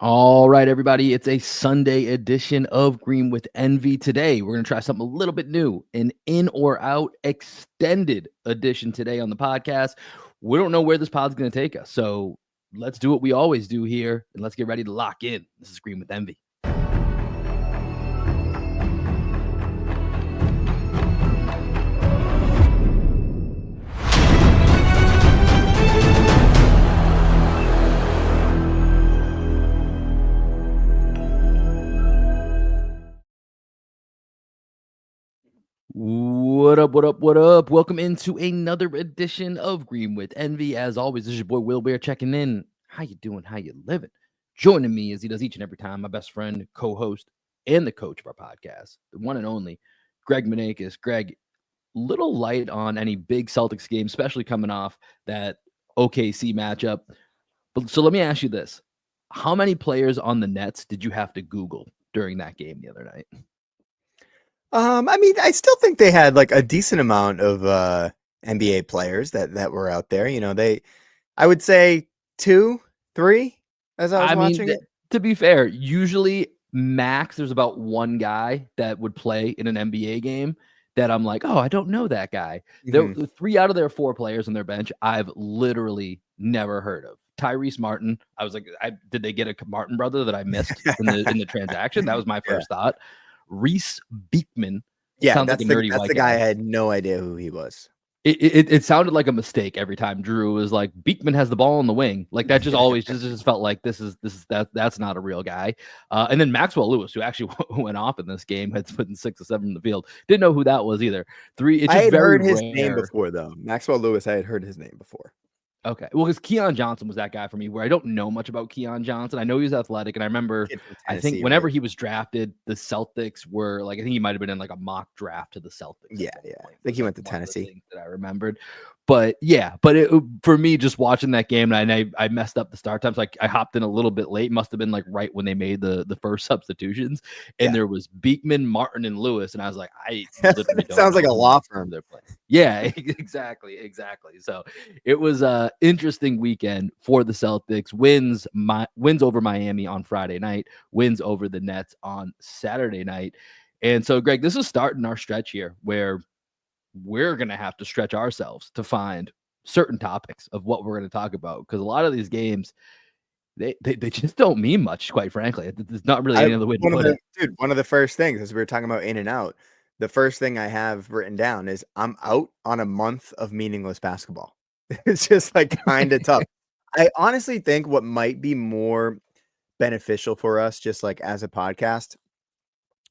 All right, everybody. It's a Sunday edition of Green with Envy. Today, we're going to try something a little bit new, an in or out extended edition today on the podcast. We don't know where this pod's going to take us. So let's do what we always do here and let's get ready to lock in. This is Green with Envy. What up, what up, what up? Welcome into another edition of Green with Envy. As always, this is your boy Will Bear checking in. How you doing? How you living? Joining me as he does each and every time, my best friend, co-host, and the coach of our podcast, the one and only Greg Manakis. Greg, little light on any big Celtics game, especially coming off that OKC matchup. But so let me ask you this. How many players on the Nets did you have to Google during that game the other night? I still think they had like a decent amount of NBA players that were out there. I would say 2, 3 as I was watching it. To be fair, usually max there's about one guy that would play in an NBA game that I'm like, oh, I don't know that guy. There 3 out of their 4 players on their bench I've literally never heard of. Tyrese Martin, I was like, did they get a Martin brother that I missed in the transaction? That was my first thought. Reese Beekman. Yeah, that's the guy. I had no idea who he was. It sounded like a mistake every time Jrue was like, Beekman has the ball in the wing. Like that just always just felt like that's not a real guy. And then Maxwell Lewis, who actually went off in this game, had put in 6 or 7 in the field. Didn't know who that was either. 3. It's just I had very heard his rare. name before though. Maxwell Lewis, I had heard his name before. Okay. Well, because Keon Johnson was that guy for me where I don't know much about Keon Johnson. I know he's athletic. And I remember, I think whenever he was drafted, the Celtics were like, I think he might have been in like a mock draft to the Celtics. Yeah. I think he went to Tennessee. That I remembered. But yeah, for me, just watching that game, and I messed up the start times. Like I hopped in a little bit late. Must have been like right when they made the first substitutions. And there was Beekman, Martin, and Lewis. And I was like, I literally don't sounds like a law firm they're playing. Yeah, exactly. So it was a interesting weekend for the Celtics. Wins over Miami on Friday night, wins over the Nets on Saturday night. And so, Greg, this is starting our stretch here where we're going to have to stretch ourselves to find certain topics of what we're going to talk about. Because a lot of these games, they just don't mean much, quite frankly. There's not really any other way to put it. Dude, one of the first things, as we were talking about in and out, the first thing I have written down is I'm out on a month of meaningless basketball. It's just like kind of tough. I honestly think what might be more beneficial for us, just like as a podcast,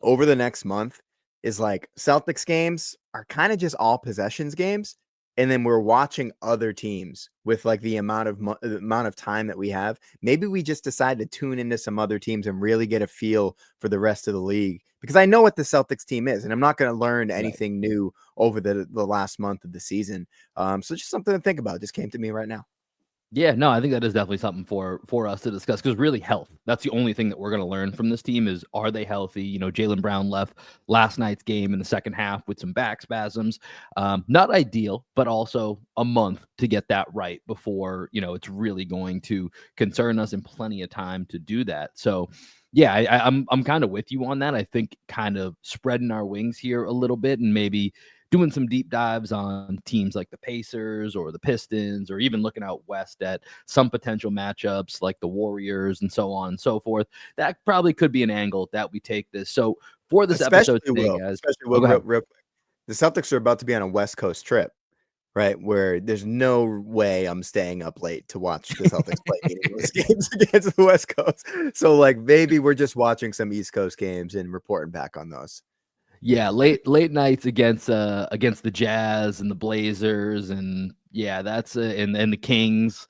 over the next month is like Celtics games are kind of just all possessions games. And then we're watching other teams with like the amount of time that we have. Maybe we just decide to tune into some other teams and really get a feel for the rest of the league, because I know what the Celtics team is, and I'm not going to learn anything new over the last month of the season. So just something to think about. Just came to me right now. Yeah, no, I think that is definitely something for us to discuss, because really health. That's the only thing that we're going to learn from this team is, are they healthy? You know, Jaylen Brown left last night's game in the second half with some back spasms. Not ideal, but also a month to get that right before, it's really going to concern us, and plenty of time to do that. So yeah, I'm kind of with you on that. I think kind of spreading our wings here a little bit and maybe doing some deep dives on teams like the Pacers or the Pistons, or even looking out west at some potential matchups like the Warriors and so on and so forth. That probably could be an angle that we take this. So for this episode today, guys, real quick, the Celtics are about to be on a West Coast trip, right? Where there's no way I'm staying up late to watch the Celtics play meaningless games against the West Coast. So like maybe we're just watching some East Coast games and reporting back on those. Yeah, late nights against the Jazz and the Blazers, and yeah, that's and the Kings.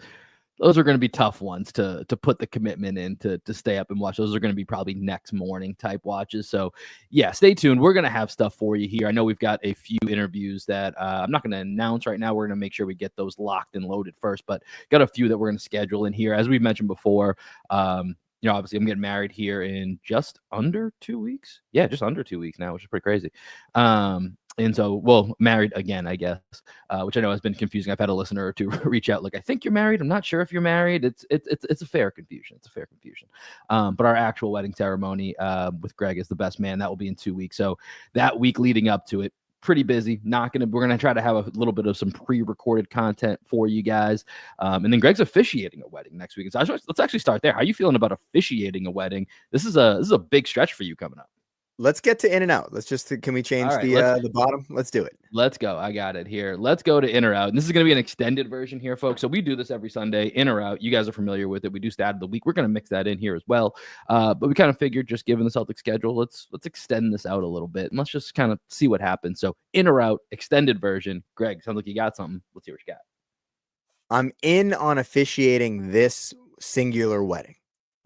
Those are going to be tough ones to put the commitment in to stay up and watch. Those are going to be probably next morning type watches. So yeah, stay tuned. We're going to have stuff for you here. I know we've got a few interviews that I'm not going to announce right now. We're going to make sure we get those locked and loaded first, but got a few that we're going to schedule in here. As we've mentioned before, obviously I'm getting married here in just under 2 weeks. Yeah, just under 2 weeks now, which is pretty crazy. And so, well, married again, I guess, which I know has been confusing. I've had a listener or two reach out, like, I think you're married. I'm not sure if you're married. It's a fair confusion. It's a fair confusion. But our actual wedding ceremony with Greg is the best man. That will be in 2 weeks. So that week leading up to it, pretty busy. We're gonna try to have a little bit of some pre-recorded content for you guys. And then Greg's officiating a wedding next week. So let's actually start there. How are you feeling about officiating a wedding? This is a big stretch for you coming up. Let's get to in and out. Can we All change right, the bottom? Let's do it. let's go. I got it here. Let's go to in or out. And this is going to be an extended version here, folks. So we do this every Sunday, in or out. You guys are familiar with it. We do stat of the week. We're going to mix that in here as well. But we kind of figured, just given the Celtics schedule, let's extend this out a little bit and let's just kind of see what happens. So in or out, extended version. Greg, sounds like you got something. Let's see what you got. I'm in on officiating this singular wedding.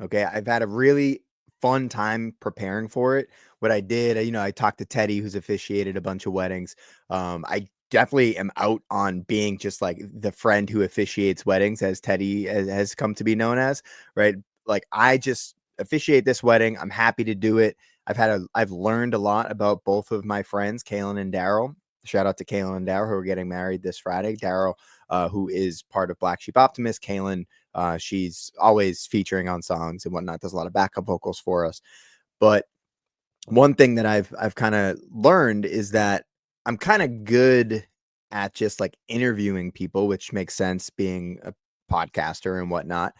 Okay. I've had a really fun time preparing for it. What I did, I talked to Teddy, who's officiated a bunch of weddings. I definitely am out on being just like the friend who officiates weddings, as Teddy has come to be known as, right? Like, I just officiate this wedding. I'm happy to do it. I've learned a lot about both of my friends, Kalen and Daryl. Shout out to Kalen and Daryl, who are getting married this Friday. Daryl, who is part of Black Sheep Optimists. Kalen, she's always featuring on songs and whatnot, does a lot of backup vocals for us. But one thing that I've kind of learned is that I'm kind of good at just like interviewing people, which makes sense being a podcaster and whatnot.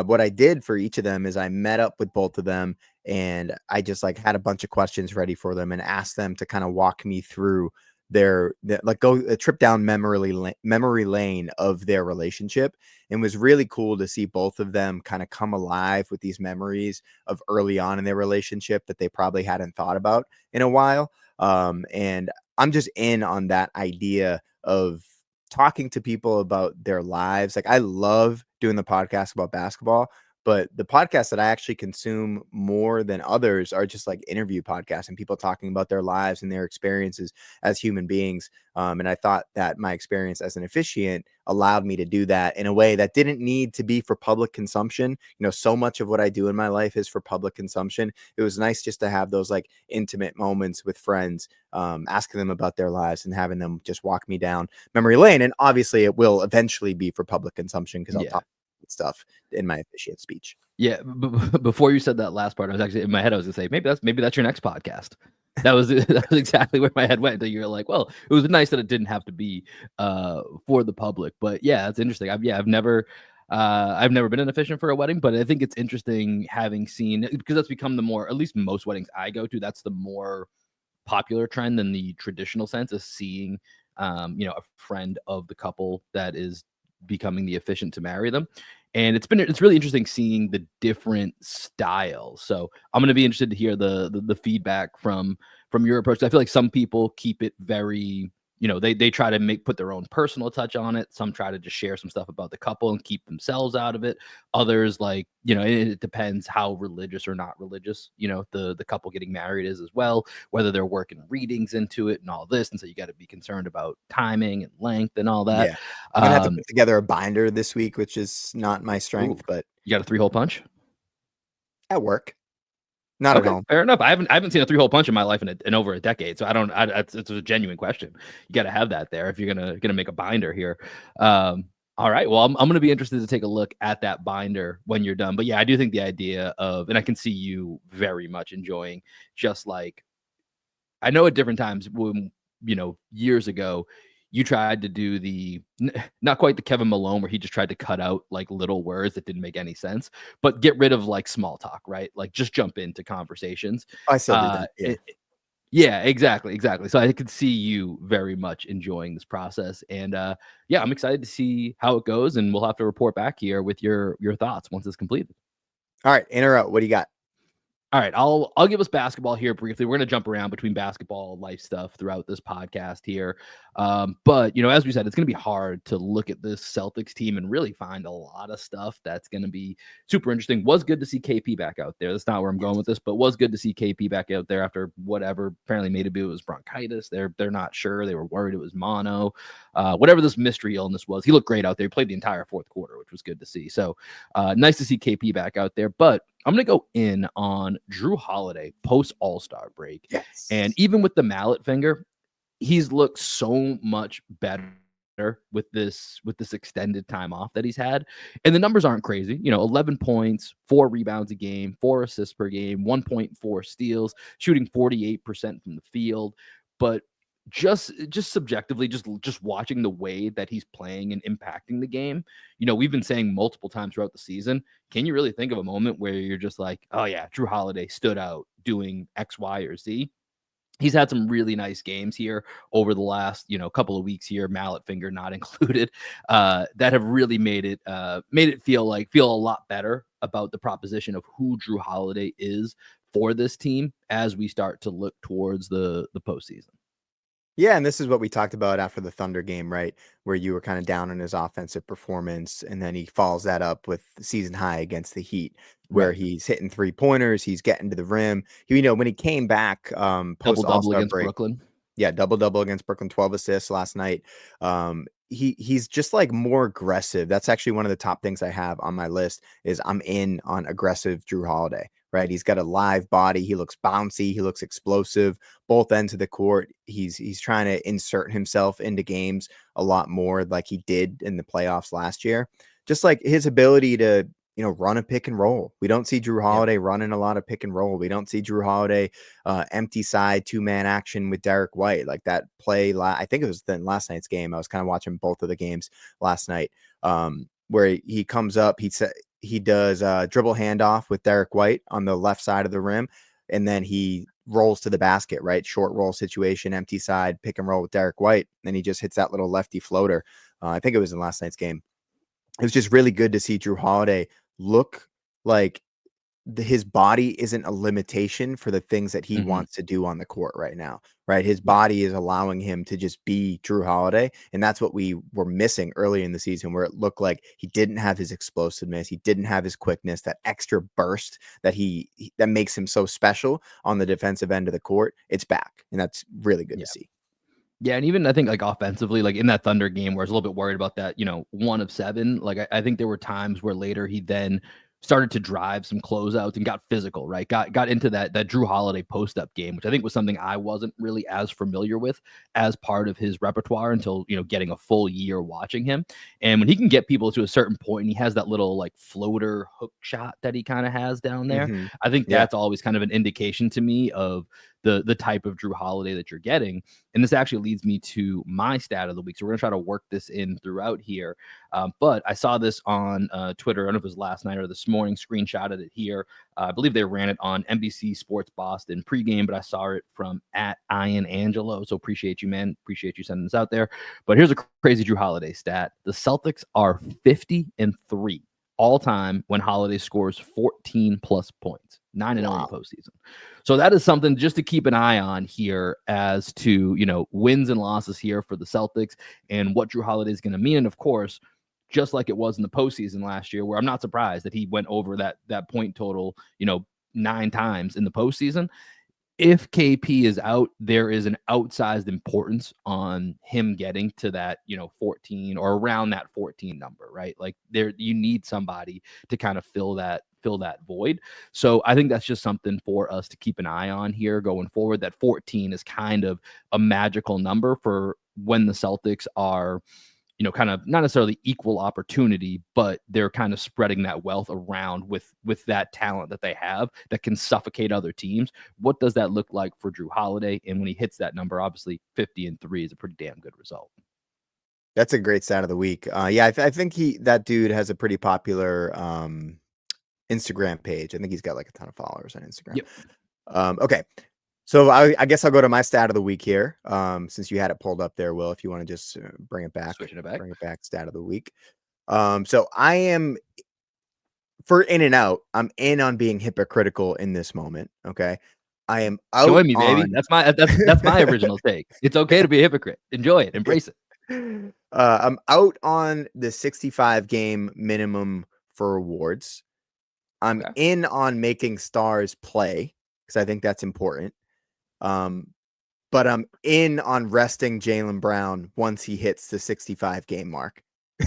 What I did for each of them is I met up with both of them and I just like had a bunch of questions ready for them and asked them to kind of walk me through like go a trip down memory lane of their relationship. And was really cool to see both of them kind of come alive with these memories of early on in their relationship that they probably hadn't thought about in a while. And I'm just in on that idea of talking to people about their lives. Like, I love doing the podcast about basketball, but the podcasts that I actually consume more than others are just like interview podcasts and people talking about their lives and their experiences as human beings. And I thought that my experience as an officiant allowed me to do that in a way that didn't need to be for public consumption. So much of what I do in my life is for public consumption. It was nice just to have those like intimate moments with friends, asking them about their lives and having them just walk me down memory lane. And obviously it will eventually be for public consumption because I'll talk stuff in my officiant speech. Yeah, before you said that last part, I was actually in my head. I was gonna say maybe that's your next podcast. That was exactly where my head went. That you're like, well, it was nice that it didn't have to be for the public. But yeah, it's interesting. I've never been an officiant for a wedding, but I think it's interesting having seen, because that's become the more, at least most weddings I go to, that's the more popular trend than the traditional sense of seeing a friend of the couple that is becoming the officiant to marry them. And it's really interesting seeing the different styles. So I'm going to be interested to hear the feedback from your approach. I feel like some people keep it very, they try to put their own personal touch on it. Some try to just share some stuff about the couple and keep themselves out of it. Others, like, it depends how religious or not religious, the couple getting married is as well, whether they're working readings into it and all this. And so you got to be concerned about timing and length and all that. Yeah. I'm gonna have to put together a binder this week, which is not my strength, but you got a 3-hole punch at work. Not at home. Fair enough. I haven't seen a 3-hole punch in my life in over a decade, so it's a genuine question. You got to have that there if you're gonna make a binder here. All right. Well, I'm gonna be interested to take a look at that binder when you're done. But yeah, I do think the idea of, and I can see you very much enjoying, just like, I know at different times when, years ago, you tried to do not quite the Kevin Malone where he just tried to cut out like little words that didn't make any sense, but get rid of like small talk, right? Like just jump into conversations. I still do that. Yeah. Yeah, exactly. So I could see you very much enjoying this process. And yeah, I'm excited to see how it goes, and we'll have to report back here with your thoughts once it's completed. All right, in or out, what do you got? All right, I'll give us basketball here briefly. We're going to jump around between basketball, life stuff throughout this podcast here. But, as we said, it's going to be hard to look at this Celtics team and really find a lot of stuff that's going to be super interesting. Was good to see KP back out there. That's not where I'm going with this, but was good to see KP back out there after whatever. Apparently maybe it was bronchitis. They're not sure. They were worried it was mono. Whatever this mystery illness was, he looked great out there. He played the entire fourth quarter, which was good to see. So nice to see KP back out there. But I'm going to go in on Jrue Holiday post All-Star break. Yes. And even with the mallet finger, he's looked so much better with this extended time off that he's had. And the numbers aren't crazy. 11 points, 4 rebounds a game, 4 assists per game, 1.4 steals, shooting 48% from the field. But just subjectively, just watching the way that he's playing and impacting the game, we've been saying multiple times throughout the season, can you really think of a moment where you're just like, oh yeah, Jrue Holiday stood out doing X, Y, or Z? He's had some really nice games here over the last, couple of weeks here, mallet finger not included, that have really made it feel a lot better about the proposition of who Jrue Holiday is for this team as we start to look towards the postseason. Yeah, and this is what we talked about after the Thunder game, right? Where you were kind of down on his offensive performance, and then he follows that up with the season high against the Heat, where Right. he's hitting 3-pointers, he's getting to the rim. When he came back Double post double All-Star against break, Brooklyn. yeah, double against Brooklyn, 12 assists last night. He's just like more aggressive. That's actually one of the top things I have on my list is I'm in on aggressive Jrue Holiday, right? He's got a live body. He looks bouncy. He looks explosive. Both ends of the court. He's trying to insert himself into games a lot more like he did in the playoffs last year. Just like his ability to run a pick and roll. We don't see Jrue Yeah. Holiday running a lot of pick and roll. We don't see Jrue Holiday empty side 2-man action with Derek White, like that play. I think it was last night's game. I was kind of watching both of the games last night, where he comes up, he does dribble handoff with Derek White on the left side of the rim, and then he rolls to the basket, right? Short roll situation, empty side, pick and roll with Derek White. Then he just hits that little lefty floater. I think it was in last night's game. It was just really good to see Jrue Holiday look like his body isn't a limitation for the things that he Mhm. wants to do on the court right now, right? His body is allowing him to just be Jrue Holiday. And that's what we were missing early in the season, where it looked like he didn't have his explosiveness. He didn't have his quickness, that extra burst that that makes him so special on the defensive end of the court. It's back. And that's really good to Yeah. see. Yeah, and even I think like offensively, like in that Thunder game where I was a little bit worried about that, 1 of 7. Like I think there were times where later he then started to drive some closeouts and got physical, right? Got into that Jrue Holiday post up game, which I think was something I wasn't really as familiar with as part of his repertoire until getting a full year watching him. And when he can get people to a certain point, and he has that little like floater hook shot that he kind of has down there, Mm-hmm. I think Yeah. that's always kind of an indication to me of the type of Jrue Holiday that you're getting. And this actually leads me to my stat of the week. So we're going to try to work this in throughout here. But I saw this on Twitter. I don't know if it was last night or this morning, screenshotted it here. I believe they ran it on NBC Sports Boston pregame, but I saw it from at Ian Angelo. So appreciate you, man. Appreciate you sending this out there. But here's a crazy Jrue Holiday stat. The Celtics are 50-3 all time when Holiday scores 14 plus points, 9-0 in the postseason. So that is something just to keep an eye on here as to, wins and losses here for the Celtics and what Jrue Holiday is going to mean. And of course, just like it was in the postseason last year, where I'm not surprised that he went over that point total, 9 times in the postseason. If KP is out, there is an outsized importance on him getting to that, 14 or around that 14 number, right? Like you need somebody to kind of fill that void. So I think that's just something for us to keep an eye on here going forward. That 14 is kind of a magical number for when the Celtics are, kind of not necessarily equal opportunity, but they're kind of spreading that wealth around with that talent that they have that can suffocate other teams. What does that look like for Jrue Holiday? And when he hits that number, obviously 50-3 is a pretty damn good result. That's a great stat of the week. Yeah, I think that dude has a pretty popular Instagram page. I think he's got like a ton of followers on Instagram. Yep. Okay. So I guess I'll go to my stat of the week here. Since you had it pulled up there, Will, if you want to just bring it back, stat of the week. So I am for in and out. I'm in on being hypocritical in this moment. Okay. I am out Join me, baby. on That's my original take. It's okay to be a hypocrite. Enjoy it. Embrace it. I'm out on the 65 game minimum for awards. I'm in on making stars play because I think that's important. But I'm in on resting Jaylen Brown once he hits the 65 game mark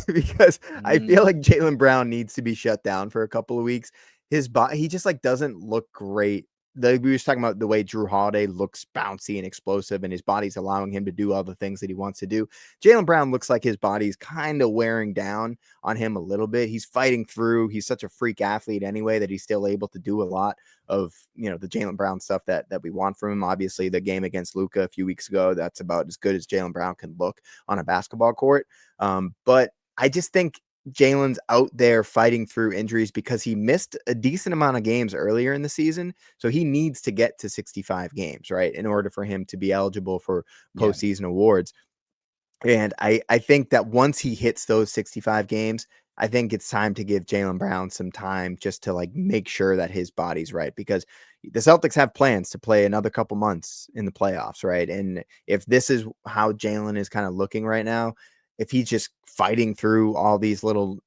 because I feel like Jaylen Brown needs to be shut down for a couple of weeks. His body, he just like doesn't look great we were just talking about the way Jrue Holiday looks bouncy and explosive, and his body's allowing him to do all the things that he wants to do. Jaylen Brown looks like his body's kind of wearing down on him a little bit. He's fighting through. He's such a freak athlete anyway that he's still able to do a lot of, the Jaylen Brown stuff that we want from him. Obviously, the game against Luka a few weeks ago, that's about as good as Jaylen Brown can look on a basketball court. But I just think Jalen's out there fighting through injuries because he missed a decent amount of games earlier in the season. So he needs to get to 65 games, right, in order for him to be eligible for postseason awards. And I think that once he hits those 65 games, I think it's time to give Jaylen Brown some time just to like make sure that his body's right, because the Celtics have plans to play another couple months in the playoffs, right? And if this is how Jaylen is kind of looking right now, if he's just fighting through all these little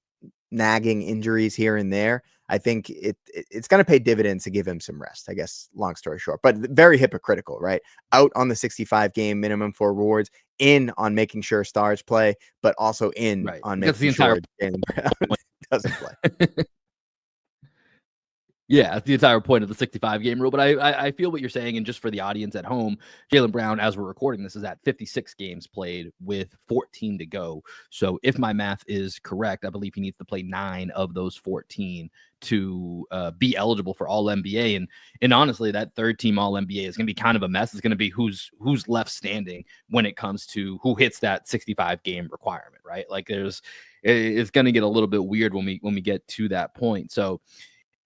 nagging injuries here and there, I think it's going to pay dividends to give him some rest, I guess, long story short. But very hypocritical, right? Out on the 65 game minimum for awards, in on making sure stars play, but also in on making sure Jaylen Brown doesn't play. Yeah, that's the entire point of the 65 game rule. But I feel what you're saying. And just for the audience at home, Jaylen Brown, as we're recording this, is at 56 games played with 14 to go. So if my math is correct, I believe he needs to play 9 of those 14 to be eligible for All NBA. And honestly, that third team All NBA is going to be kind of a mess. It's going to be who's left standing when it comes to who hits that 65 game requirement, right? Like it's going to get a little bit weird when we get to that point. So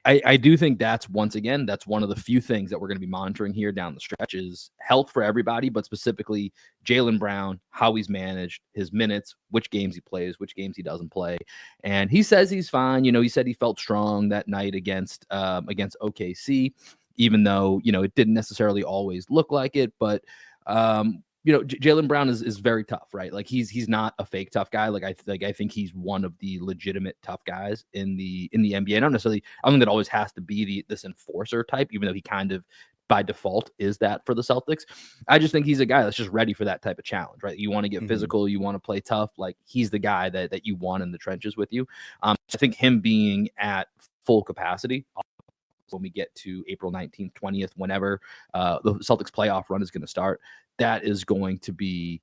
I do think that's one of the few things that we're going to be monitoring here down the stretch is health for everybody, but specifically Jaylen Brown, how he's managed his minutes, which games he plays, which games he doesn't play. And he says he's fine. He said he felt strong that night against OKC, even though, it didn't necessarily always look like it. But Jaylen Brown is very tough, right? Like he's not a fake tough guy. I think he's one of the legitimate tough guys in the NBA. Not necessarily, I don't think that always has to be this enforcer type, even though he kind of by default is that for the Celtics. I just think he's a guy that's just ready for that type of challenge, right? You want to get physical, you want to play tough. Like he's the guy that you want in the trenches with you. I think him being at full capacity when we get to April 19th, 20th, whenever the Celtics playoff run is going to start, that is going to be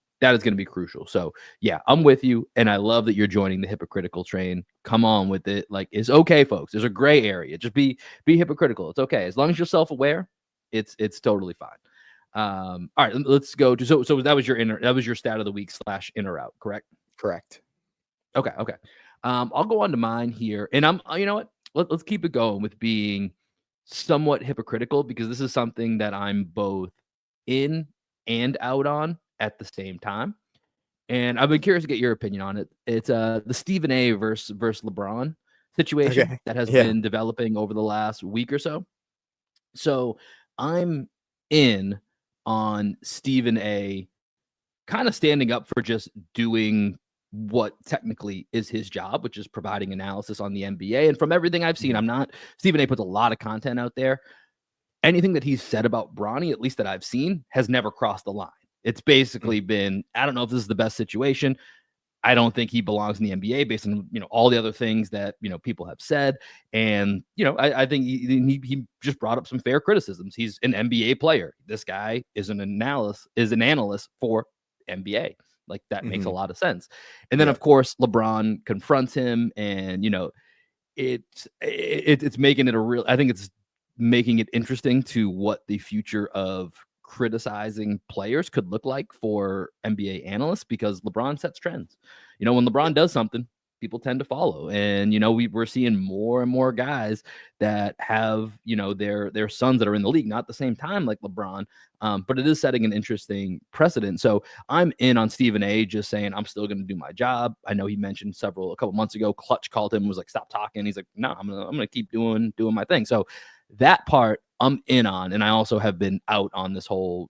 crucial. So yeah, I'm with you. And I love that you're joining the hypocritical train. Come on with it. Like, it's okay, folks. There's a gray area. Just be hypocritical. It's okay. As long as you're self-aware, it's totally fine. All right, let's go to, so that was your stat of the week / in or out, correct? Correct. Okay. I'll go on to mine here. And you know what? Let's keep it going with being somewhat hypocritical, because this is something that I'm both in and out on at the same time. And I've been curious to get your opinion on it. It's the Stephen A versus LeBron situation that has been developing over the last week or so. So I'm in on Stephen A kind of standing up for just doing what technically is his job, which is providing analysis on the NBA. And from everything I've seen, Stephen A puts a lot of content out there. Anything that he's said about Bronny, at least that I've seen, has never crossed the line. It's basically been, I don't know if this is the best situation. I don't think he belongs in the NBA based on, all the other things that, people have said. And, I think he just brought up some fair criticisms. He's an NBA player. This guy is an analyst for NBA. Like that makes a lot of sense. And then of course, LeBron confronts him, and, it's making it I think it's making it interesting to what the future of criticizing players could look like for NBA analysts, because LeBron sets trends. When LeBron does something, people tend to follow. And, we're seeing more and more guys that have, their sons that are in the league, not at the same time like LeBron, but it is setting an interesting precedent. So I'm in on Stephen A just saying, I'm still going to do my job. I know he mentioned a couple months ago, Clutch called him, was like, stop talking. He's like, no, I'm going to keep doing my thing. So that part I'm in on. And I also have been out on this whole,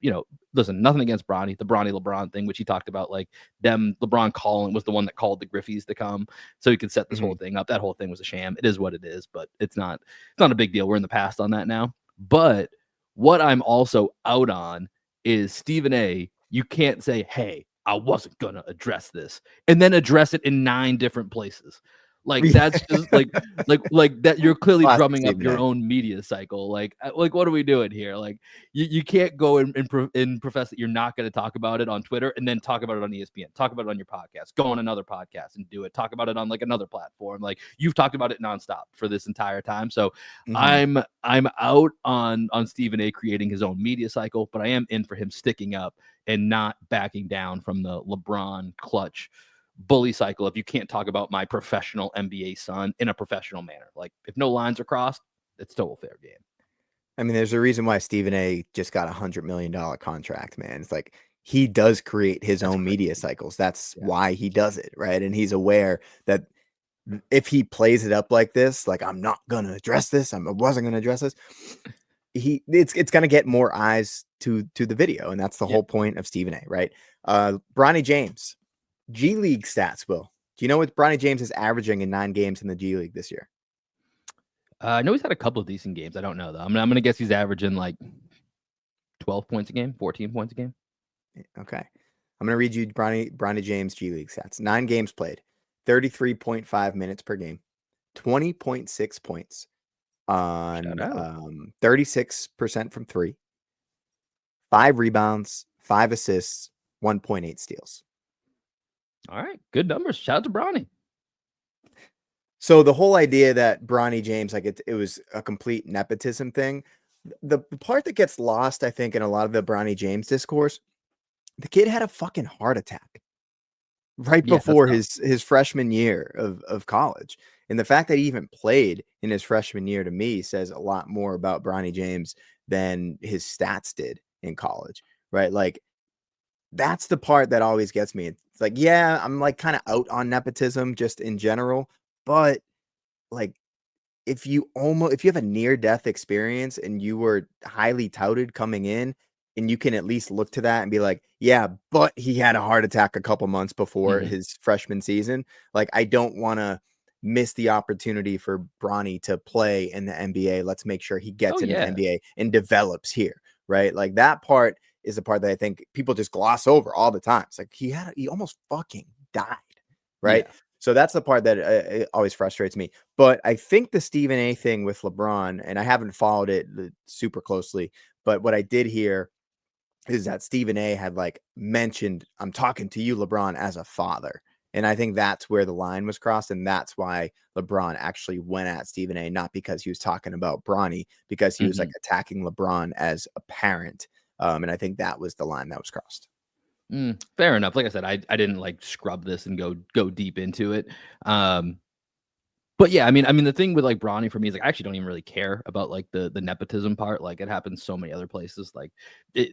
listen, nothing against Bronny, the Bronny LeBron thing, which he talked about, like LeBron calling was the one that called the Griffies to come so he could set this whole thing up. That whole thing was a sham. It is what it is, but it's not a big deal. We're in the past on that now. But what I'm also out on is Stephen A. You can't say, hey, I wasn't going to address this and then address it in 9 different places. Like that's just like that. You're clearly Classic drumming up Stephen your A. own media cycle. Like what are we doing here? Like you can't go and profess that you're not going to talk about it on Twitter and then talk about it on ESPN, talk about it on your podcast, go on another podcast and do it, talk about it on like another platform. Like you've talked about it nonstop for this entire time. So Mhm. I'm out on Stephen A creating his own media cycle, but I am in for him sticking up and not backing down from the LeBron clutch bully cycle if you can't talk about my professional NBA son in a professional manner. Like if no lines are crossed, it's still a fair game. I mean, there's a reason why Stephen A. just got $100 million contract, man. It's like he does create his That's own media crazy. cycles. That's Yeah. why he does it, right? And he's aware that if he plays it up like this, like I'm not gonna address this, I wasn't gonna address this, it's gonna get more eyes to the video, and that's the Yeah. whole point of Stephen A. Right? Bronny James, G League stats. Will, do you know what Bronny James is averaging in 9 games in the G League this year? I know he's had a couple of decent games. I don't know though. I'm gonna guess he's averaging like 12 points a game, 14 points a game. Okay, I'm gonna read you Bronny James G League stats. 9 games played, 33.5 minutes per game, 20.6 points Shout on out. 36% from three, 5 rebounds, 5 assists, 1.8 steals. All right, good numbers. Shout out to Bronny. So the whole idea that Bronny James, like it was a complete nepotism thing. The part that gets lost, I think, in a lot of the Bronny James discourse, the kid had a fucking heart attack right Yeah, that's before tough. his freshman year of college. And the fact that he even played in his freshman year to me says a lot more about Bronny James than his stats did in college, right? Like that's the part that always gets me. It's like, yeah, I'm like kind of out on nepotism just in general, but like if you have a near death experience and you were highly touted coming in and you can at least look to that and be like, yeah, but he had a heart attack a couple months before Mhm. his freshman season. Like, I don't want to miss the opportunity for Bronny to play in the NBA. Let's make sure he Oh gets in the yeah. NBA and develops here, right? Like that part is the part that I think people just gloss over all the time. It's like he almost fucking died, right? Yeah. So that's the part that it always frustrates me. But I think the Stephen A thing with LeBron, and I haven't followed it super closely, but what I did hear is that Stephen A had like mentioned, I'm talking to you, LeBron, as a father. And I think that's where the line was crossed. And that's why LeBron actually went at Stephen A, not because he was talking about Bronny, because he was like Mhm. attacking LeBron as a parent. And I think that was the line that was crossed. Fair enough. Like I said, I didn't like scrub this and go deep into it. Um, but yeah, I mean, the thing with like Bronny for me is like I actually don't even really care about like the nepotism part. Like it happens so many other places. Like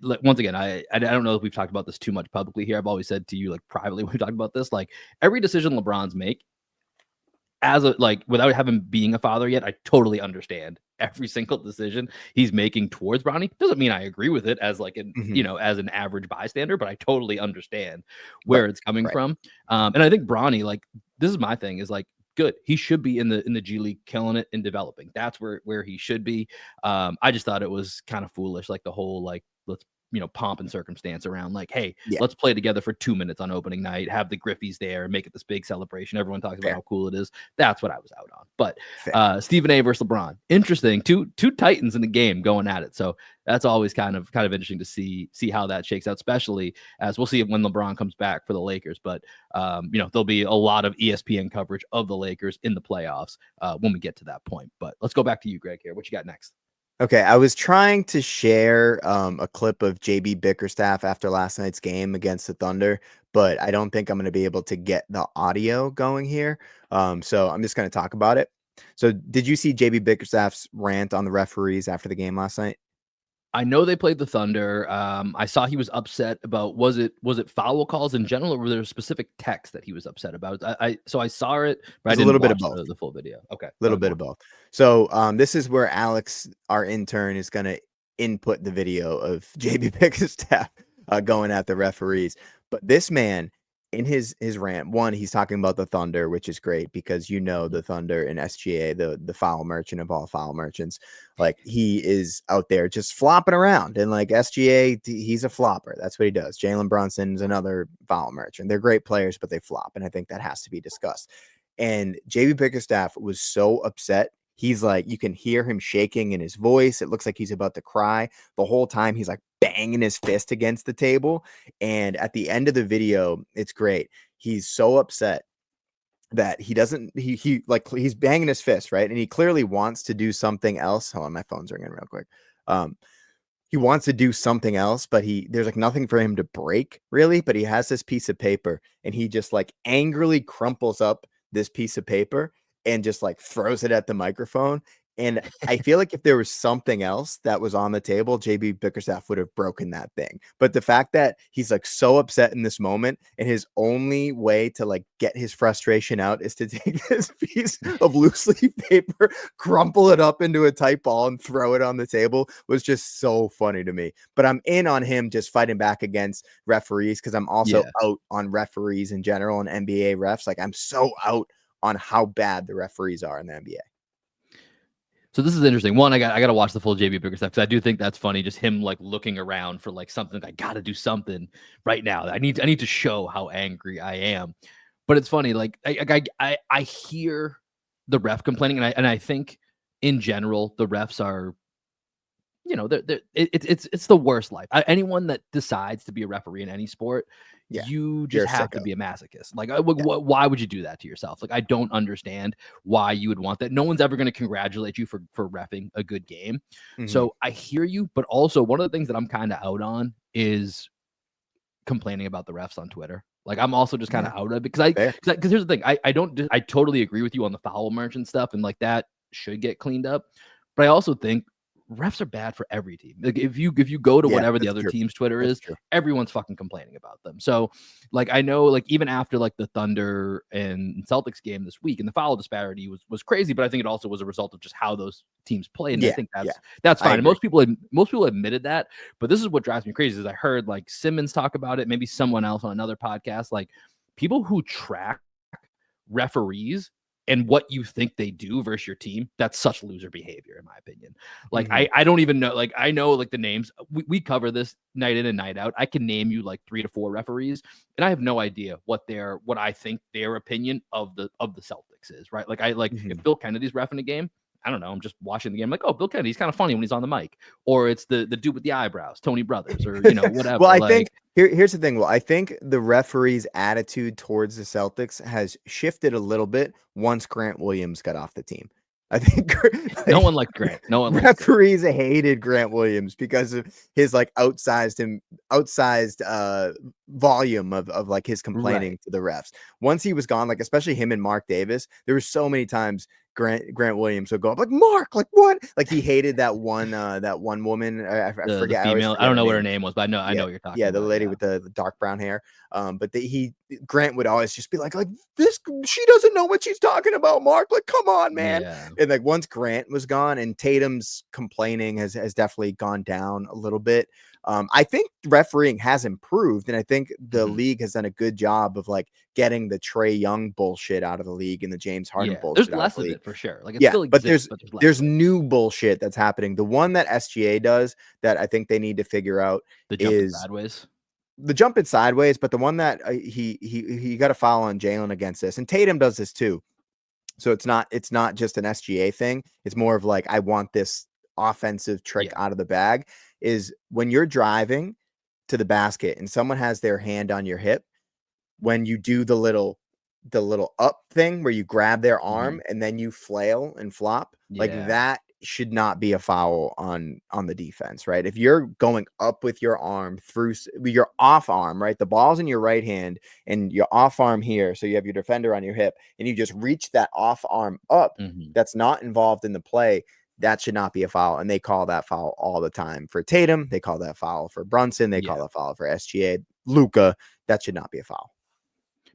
like, once again, I don't know if we've talked about this too much publicly here. I've always said to you like privately when we talked about this, like every decision LeBron's make as a like without having being a father yet, I totally understand every single decision he's making towards Bronny. Doesn't mean I agree with it as like an Mhm. as an average bystander, but I totally understand where Right. it's coming Right. from. And I think Bronny, like this is my thing, is like good. He should be in the G League killing it and developing. That's where he should be. I just thought it was kind of foolish, like the whole like let's pomp and circumstance around like, hey, Yeah. let's play together for 2 minutes on opening night, have the Griffies there and make it this big celebration. Everyone talks about Fair. how cool it is. That's what I was out on. But Fair. Stephen A versus LeBron, interesting. Two Titans in the game going at it. So that's always kind of interesting to see how that shakes out, especially as we'll see when LeBron comes back for the Lakers. But there'll be a lot of ESPN coverage of the Lakers in the playoffs when we get to that point. But let's go back to you, Greg. Here, what you got next? Okay, I was trying to share a clip of JB Bickerstaff after last night's game against the Thunder, but I don't think I'm going to be able to get the audio going here. So I'm just going to talk about it. So, did you see JB Bickerstaff's rant on the referees after the game last night? I know they played the Thunder. I saw he was upset about was it foul calls in general, or were there a specific text that he was upset about? So I saw it, but I There's a didn't little bit of watch both. the full video. Okay, A tell little me bit more. of both. So this is where Alex, our intern, is going to input the video of JB Bickerstaff going at the referees. But this man, in his rant, one, he's talking about the Thunder, which is great because Mhm. the Thunder and SGA, the foul merchant of all foul merchants, like he is out there just flopping around. And like SGA, he's a flopper. That's what he does. Jalen Brunson's another foul merchant. They're great players, but they flop. And I think that has to be discussed. And JB Bickerstaff was so upset. He's like, you can hear him shaking in his voice. It looks like he's about to cry. The whole time he's like banging his fist against the table. And at the end of the video, it's great. He's so upset that he doesn't, he's banging his fist, right? And he clearly wants to do something else. Hold on, my phone's ringing real quick. He wants to do something else, but there's like nothing for him to break really, but he has this piece of paper and he just like angrily crumples up this piece of paper and just like throws it at the microphone. And I feel like if there was something else that was on the table, JB Bickerstaff would have broken that thing. But the fact that he's like so upset in this moment and his only way to like get his frustration out is to take this piece of loose leaf paper, crumple it up into a tight ball and throw it on the table was just so funny to me. But I'm in on him just fighting back against referees because I'm also out on referees in general and NBA refs. Like I'm so out on how bad the referees are in the NBA. So this is interesting. One, I got to watch the full JB Bickerstaff because I do think that's funny. Just him like looking around for like something. I got to do something right now. I need to show how angry I am. But it's funny. Like I hear the ref complaining, and I think in general the refs are, it's the worst life. Anyone that decides to be a referee in any sport, you just have to be a masochist. Like, why would you do that to yourself? Like, I don't understand why you would want that. No one's ever going to congratulate you for reffing a good game. Mm-hmm. So I hear you, but also one of the things that I'm kind of out on is complaining about the refs on Twitter. Like, I'm also just kind of out of it because here's the thing. I totally agree with you on the foul merchant stuff, and like that should get cleaned up. But I also think refs are bad for every team. Like if you go to whatever the other team's Twitter is, everyone's fucking complaining about them. So like I know like even after like the Thunder and Celtics game this week, and the foul disparity was crazy, but I think it also was a result of just how those teams played. And I think that's fine. And most people admitted that, but this is what drives me crazy is I heard like Simmons talk about it, maybe someone else on another podcast, like people who track referees and what you think they do versus your team, that's such loser behavior, in my opinion. Like, I don't even know. Like, I know, like, the names. We cover this night in and night out. I can name you, like, 3 to 4 referees, and I have no idea what I think their opinion of the Celtics is, right? Like, if Bill Kennedy's reffing a game, I don't know. I'm just watching the game. I'm like, oh, Bill Kennedy's kind of funny when he's on the mic. Or it's the dude with the eyebrows, Tony Brothers, or, whatever. Well, I think here's the thing. Well, I think the referee's attitude towards the Celtics has shifted a little bit once Grant Williams got off the team. I think no one liked Grant. No one referees hated Grant Williams because of his like outsized volume of like his complaining to the refs. Once he was gone, like especially him and Mark Davis, there were so many times Grant Williams would go up like, Mark, like what? Like he hated that one woman. I forget. The female. I don't know what her name was, but I know what you're talking about. Yeah, the lady with the dark brown hair. But Grant would always just be like this. She doesn't know what she's talking about, Mark. Like, come on, man. Yeah. And like once Grant was gone, and Tatum's complaining has definitely gone down a little bit. I think refereeing has improved, and I think the league has done a good job of like getting the Trae Young bullshit out of the league and the James Harden bullshit. There's less of it for sure. Like it still exists, but there's new bullshit that's happening. The one that SGA does that I think they need to figure out is sideways. The jumping sideways, but the one that he got a foul on Jalen against this, and Tatum does this too. So it's not just an SGA thing. It's more of like I want this offensive trick out of the bag. Is when you're driving to the basket and someone has their hand on your hip, when you do the little up thing where you grab their arm and then you flail and flop, like that should not be a foul on the defense, right? If you're going up with your arm through your off arm, right? The ball's in your right hand and your off arm here. So you have your defender on your hip and you just reach that off arm up. That's not involved in the play. That should not be a foul. And they call that foul all the time for Tatum. They call that foul for Brunson. They call that foul for SGA. Luka, that should not be a foul.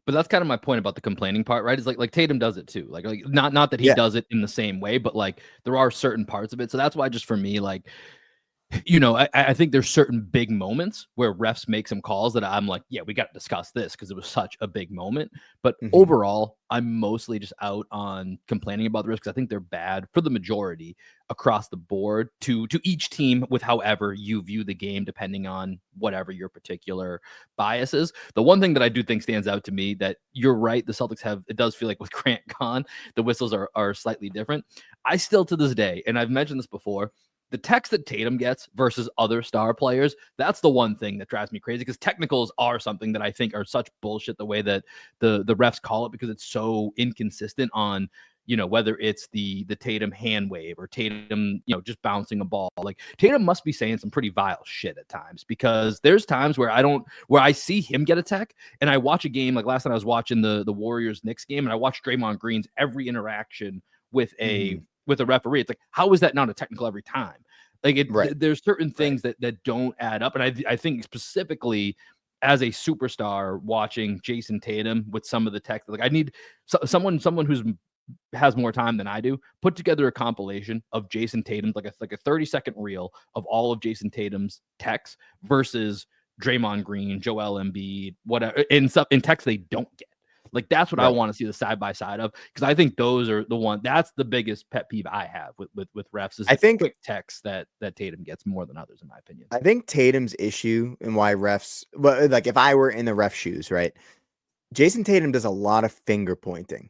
But that's kind of my point about the complaining part, right? Is like Tatum does it too. Like not that he does it in the same way, but like there are certain parts of it. So that's why just for me, like I think there's certain big moments where refs make some calls that I'm like, yeah, we got to discuss this because it was such a big moment. But Mhm. overall, I'm mostly just out on complaining about the refs because I think they're bad for the majority across the board to each team with however you view the game, depending on whatever your particular bias is. The one thing that I do think stands out to me that you're right, the Celtics have, it does feel like with Grant gone, the whistles are slightly different. I still to this day, and I've mentioned this before, the text that Tatum gets versus other star players, that's the one thing that drives me crazy because technicals are something that I think are such bullshit the way that the refs call it because it's so inconsistent on whether it's the Tatum hand wave or Tatum just bouncing a ball. Like Tatum must be saying some pretty vile shit at times because there's times where I see him get a tech and I watch a game like last night I was watching the Warriors Knicks game and I watched Draymond Green's every interaction with a Mhm. with a referee. It's like, how is that not a technical every time? Like Right. there's certain Right. things that don't add up, and I think specifically as a superstar watching Jason Tatum with some of the tech, like I need someone who's has more time than I do, put together a compilation of Jason Tatum's like a 30-second reel of all of Jason Tatum's techs versus Draymond Green, Joel Embiid, whatever in techs they don't get. Like that's what I Right. want to see the side by side of because I think those are the one that's the biggest pet peeve I have with refs is I the think quick text that Tatum gets more than others in my opinion. I think Tatum's issue and why refs, well, like if I were in the ref shoes, right? Jason Tatum does a lot of finger pointing.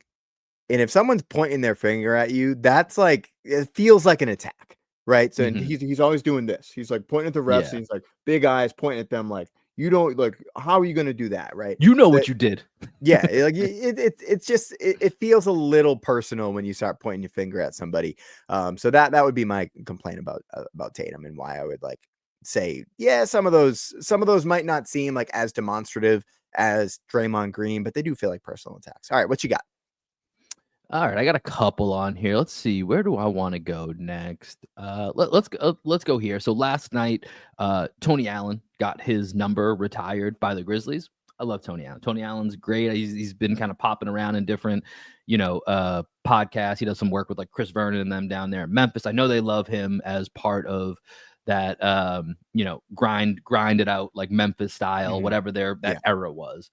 And if someone's pointing their finger at you, that's like it feels like an attack, right? So and Mm-hmm. he's always doing this. He's like pointing at the refs Yeah, and he's like big eyes pointing at them like you don't like how are you going to do that, right? you know That what you did. yeah, it's just it feels a little personal when you start pointing your finger at somebody. So that would be my complaint about Tatum and why I would like say yeah, some of those might not seem like as demonstrative as Draymond Green, but they do feel like personal attacks. All right, what you got? All right, I got a couple on here. Let's see, where do I want to go next? Let's go here. So last night, Tony Allen got his number retired by the Grizzlies. I love Tony Allen. Tony Allen's great. He's been kind of popping around in different, podcasts. He does some work with like Chris Vernon and them down there in Memphis. I know they love him as part of that grind it out like Memphis style, Mhm. whatever that Yeah. era was.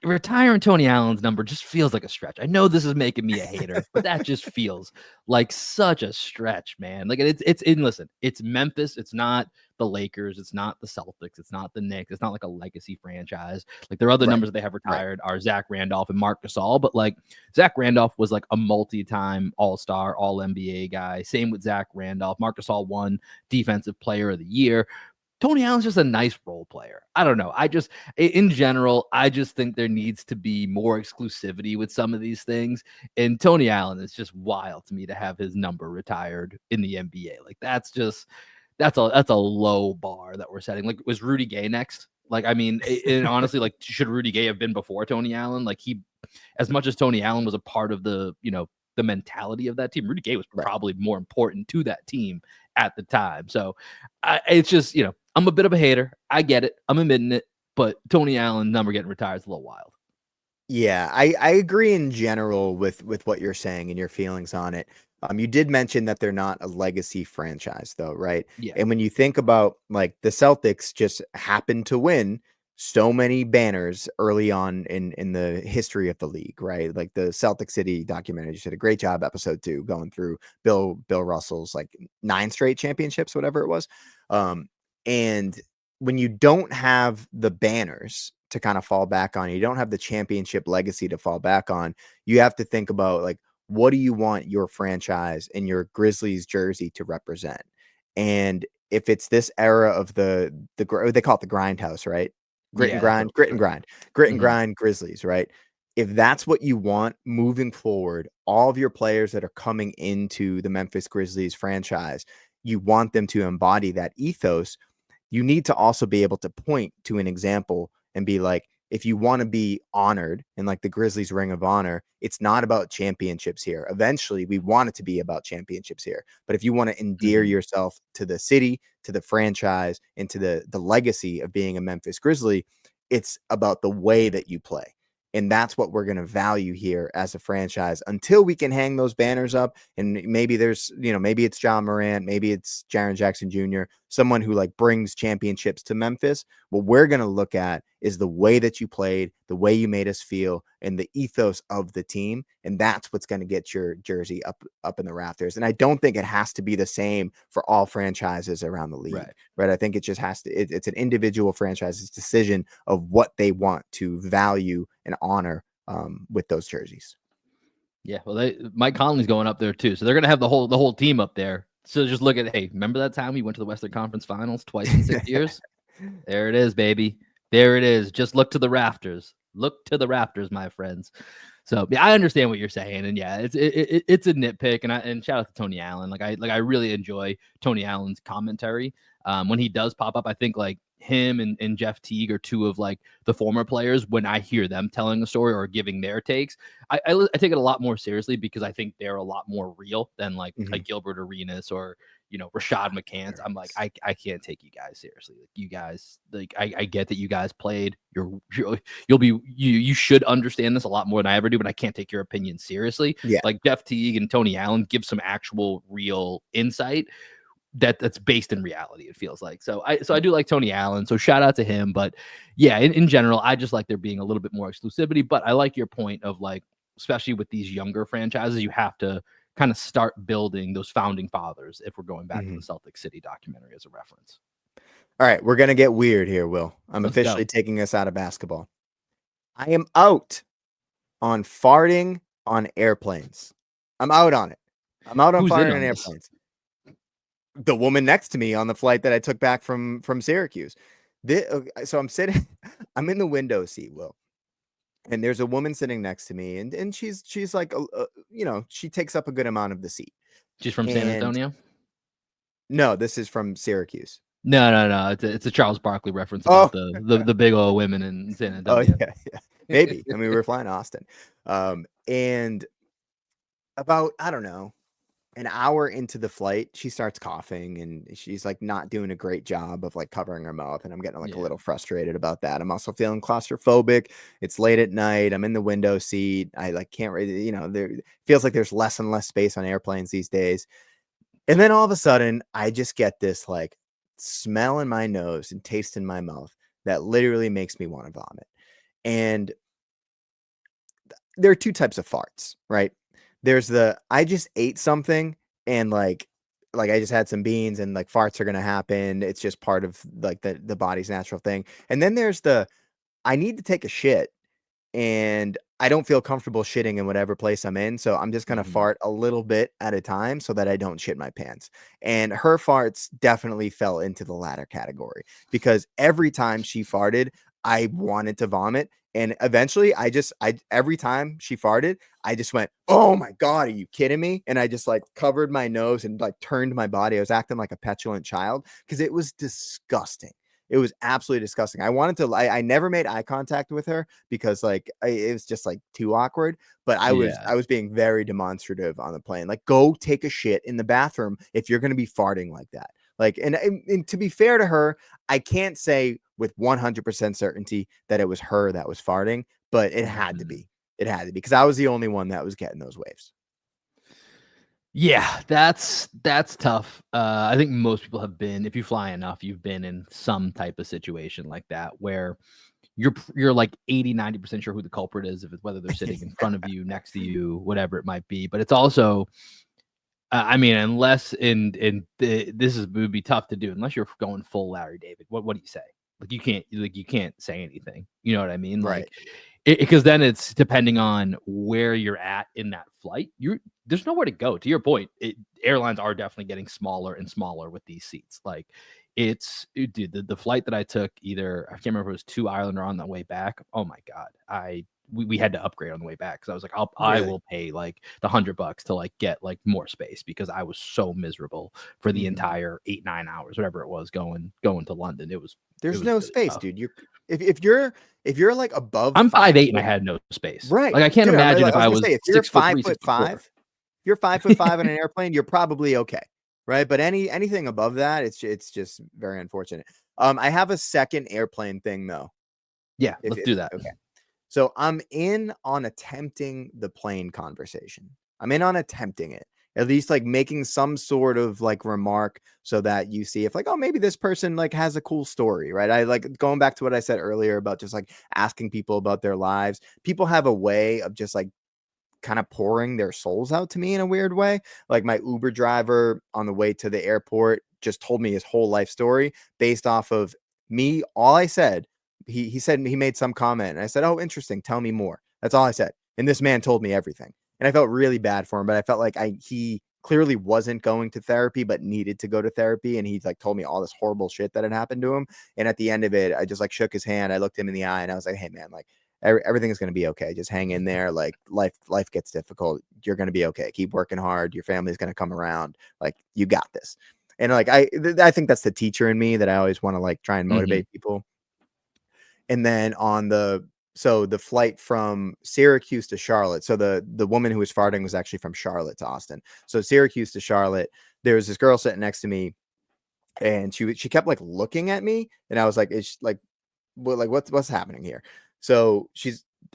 Retiring Tony Allen's number just feels like a stretch. I know this is making me a hater, but that just feels like such a stretch, man. Like it's in listen, it's Memphis, it's not the Lakers, it's not the Celtics, it's not the Knicks, it's not like a legacy franchise. Like their other Right. numbers that they have Right. retired are Zach Randolph and Marc Gasol, but like Zach Randolph was like a multi-time all-star, all NBA guy. Same with Zach Randolph. Marc Gasol won defensive player of the year. Tony Allen's just a nice role player. I don't know. In general, I just think there needs to be more exclusivity with some of these things. And Tony Allen is just wild to me to have his number retired in the NBA. Like that's a low bar that we're setting. Like was Rudy Gay next? Like I mean, and honestly, like should Rudy Gay have been before Tony Allen? Like as much as Tony Allen was a part of the mentality of that team, Rudy Gay was Right. probably more important to that team at the time. So it's just I'm a bit of a hater. I get it. I'm admitting it. But Tony Allen number getting retired is a little wild. Yeah, I agree in general with what you're saying and your feelings on it. You did mention that they're not a legacy franchise though, right? Yeah. And when you think about like the Celtics just happened to win so many banners early on in the history of the league, right? Like the Celtic City documentary just did a great job episode 2 going through Bill Russell's like 9 straight championships, whatever it was. And when you don't have the banners to kind of fall back on, you don't have the championship legacy to fall back on, you have to think about like, what do you want your franchise and your Grizzlies jersey to represent? And if it's this era of they call it the grindhouse, right? Grit and Yeah, that's what grind, it was grit and for him. grind, grit and Mhm. grind Grizzlies, right? If that's what you want moving forward, all of your players that are coming into the Memphis Grizzlies franchise, you want them to embody that ethos. You need to also be able to point to an example and be like, if you want to be honored in like the Grizzlies Ring of Honor, it's not about championships here. Eventually, we want it to be about championships here. But if you want to endear Mhm. yourself to the city, to the franchise, and to the legacy of being a Memphis Grizzly, it's about the way that you play. And that's what we're going to value here as a franchise until we can hang those banners up. And maybe there's, maybe it's John Morant, maybe it's Jaren Jackson Jr., someone who like brings championships to Memphis. What we're going to look at is the way that you played, the way you made us feel, and the ethos of the team. And that's what's going to get your jersey up in the rafters. And I don't think it has to be the same for all franchises around the league, right? I think it just has to, it's an individual franchise's decision of what they want to value and honor with those jerseys. Yeah, well, Mike Conley's going up there too, so they're gonna have the whole team up there. So just look at, hey, remember that time we went to the Western Conference Finals twice in 6 years? There it is, baby. There it is. Just look to the rafters. Look to the rafters, my friends. So yeah, I understand what you're saying, and yeah, it's a nitpick, and shout out to Tony Allen. Like I really enjoy Tony Allen's commentary. When he does pop up, I think like him and Jeff Teague are two of like the former players. When I hear them telling a story or giving their takes, I take it a lot more seriously because I think they're a lot more real than like a Gilbert Arenas or Rashad McCants. I'm like, I can't take you guys seriously. Like you guys, like I get that you guys played. You should understand this a lot more than I ever do, but I can't take your opinion seriously. Yeah. Like Jeff Teague and Tony Allen give some actual real insight that's based in reality, it feels like. So I do like Tony Allen. So shout out to him. But yeah, in general, I just like there being a little bit more exclusivity. But I like your point of like, especially with these younger franchises, you have to kind of start building those founding fathers if we're going back to the Celtic City documentary as a reference. All right, we're going to get weird here, Will. I'm officially taking us out of basketball. I am out on farting on airplanes. I'm out on it. I'm out on farting on airplanes. The woman next to me on the flight that I took back from Syracuse. So I'm sitting, I'm in the window seat, Will. And there's a woman sitting next to me, and she's like, she takes up a good amount of the seat. She's from San Antonio? No, this is from Syracuse. No. It's a Charles Barkley reference about the big old women in San Antonio. Oh, yeah. Maybe. I mean, we were flying to Austin. And about, I don't know, an hour into the flight, she starts coughing and she's like not doing a great job of like covering her mouth. And I'm getting like a little frustrated about that. I'm also feeling claustrophobic. It's late at night. I'm in the window seat. I like can't really, there feels like there's less and less space on airplanes these days. And then all of a sudden I just get this like smell in my nose and taste in my mouth that literally makes me want to vomit. And there are two types of farts, right? There's I just ate something and like I just had some beans and like farts are going to happen. It's just part of like the body's natural thing. And then there's I need to take a shit and I don't feel comfortable shitting in whatever place I'm in. So I'm just going to fart a little bit at a time so that I don't shit my pants. And her farts definitely fell into the latter category because every time she farted, I wanted to vomit. And eventually every time she farted, I just went, oh my God, are you kidding me? And I just like covered my nose and like turned my body. I was acting like a petulant child because it was disgusting. It was absolutely disgusting. I never made eye contact with her because like it was just like too awkward, but I was being very demonstrative on the plane. Like go take a shit in the bathroom if you're going to be farting like that. Like, and to be fair to her, I can't say with 100% certainty that it was her that was farting, but it had to be. It had to be because I was the only one that was getting those waves. Yeah, that's tough. I think most people have been, if you fly enough, you've been in some type of situation like that where you're like 80-90% sure who the culprit is, if it's whether they're sitting in front of you, next to you, whatever it might be. But it's also, I mean, unless would be tough to do unless you're going full Larry David. What do you say? Like you can't say anything. You know what I mean? Right. Like because then it's depending on where you're at in that flight. There's nowhere to go. To your point, airlines are definitely getting smaller and smaller with these seats. Like dude, the flight that I took, either I can't remember if it was to Ireland or on the way back. Oh my God, we had to upgrade on the way back because I was like, I will pay like the $100 to like get like more space because I was so miserable for the entire 8-9 hours, whatever it was, going to London. There's no really space, tough. Dude. If you're like above, I'm 5'8" and I had no space. Right. Like I can't imagine if I was if you're 6'3", 5'5", if you're 5'5" on an airplane, you're probably okay. Right. But anything above that, it's just very unfortunate. I have a second airplane thing though. Yeah, let's do that. Okay. So I'm in on attempting the plane conversation. I'm in on attempting it. At least like making some sort of like remark so that you see if like, oh, maybe this person like has a cool story, right? I like going back to what I said earlier about just like asking people about their lives. People have a way of just like kind of pouring their souls out to me in a weird way. Like my Uber driver on the way to the airport just told me his whole life story based off of me. All I said, he said he made some comment and I said, "Oh, interesting. Tell me more." That's all I said. And this man told me everything. And I felt really bad for him, but I felt like he clearly wasn't going to therapy but needed to go to therapy, and he like told me all this horrible shit that had happened to him. And at the end of it, I just like shook his hand. I looked him in the eye and I was like, "Hey man, like everything is going to be okay. Just hang in there. Like life gets difficult. You're going to be okay. Keep working hard. Your family's going to come around. Like you got this." And like I think that's the teacher in me that I always want to like try and motivate people. And then on the flight from Syracuse to Charlotte. So the woman who was farting was actually from Charlotte to Austin. So Syracuse to Charlotte, there was this girl sitting next to me and she kept like looking at me and I was like, it's like, well, like what's happening here? So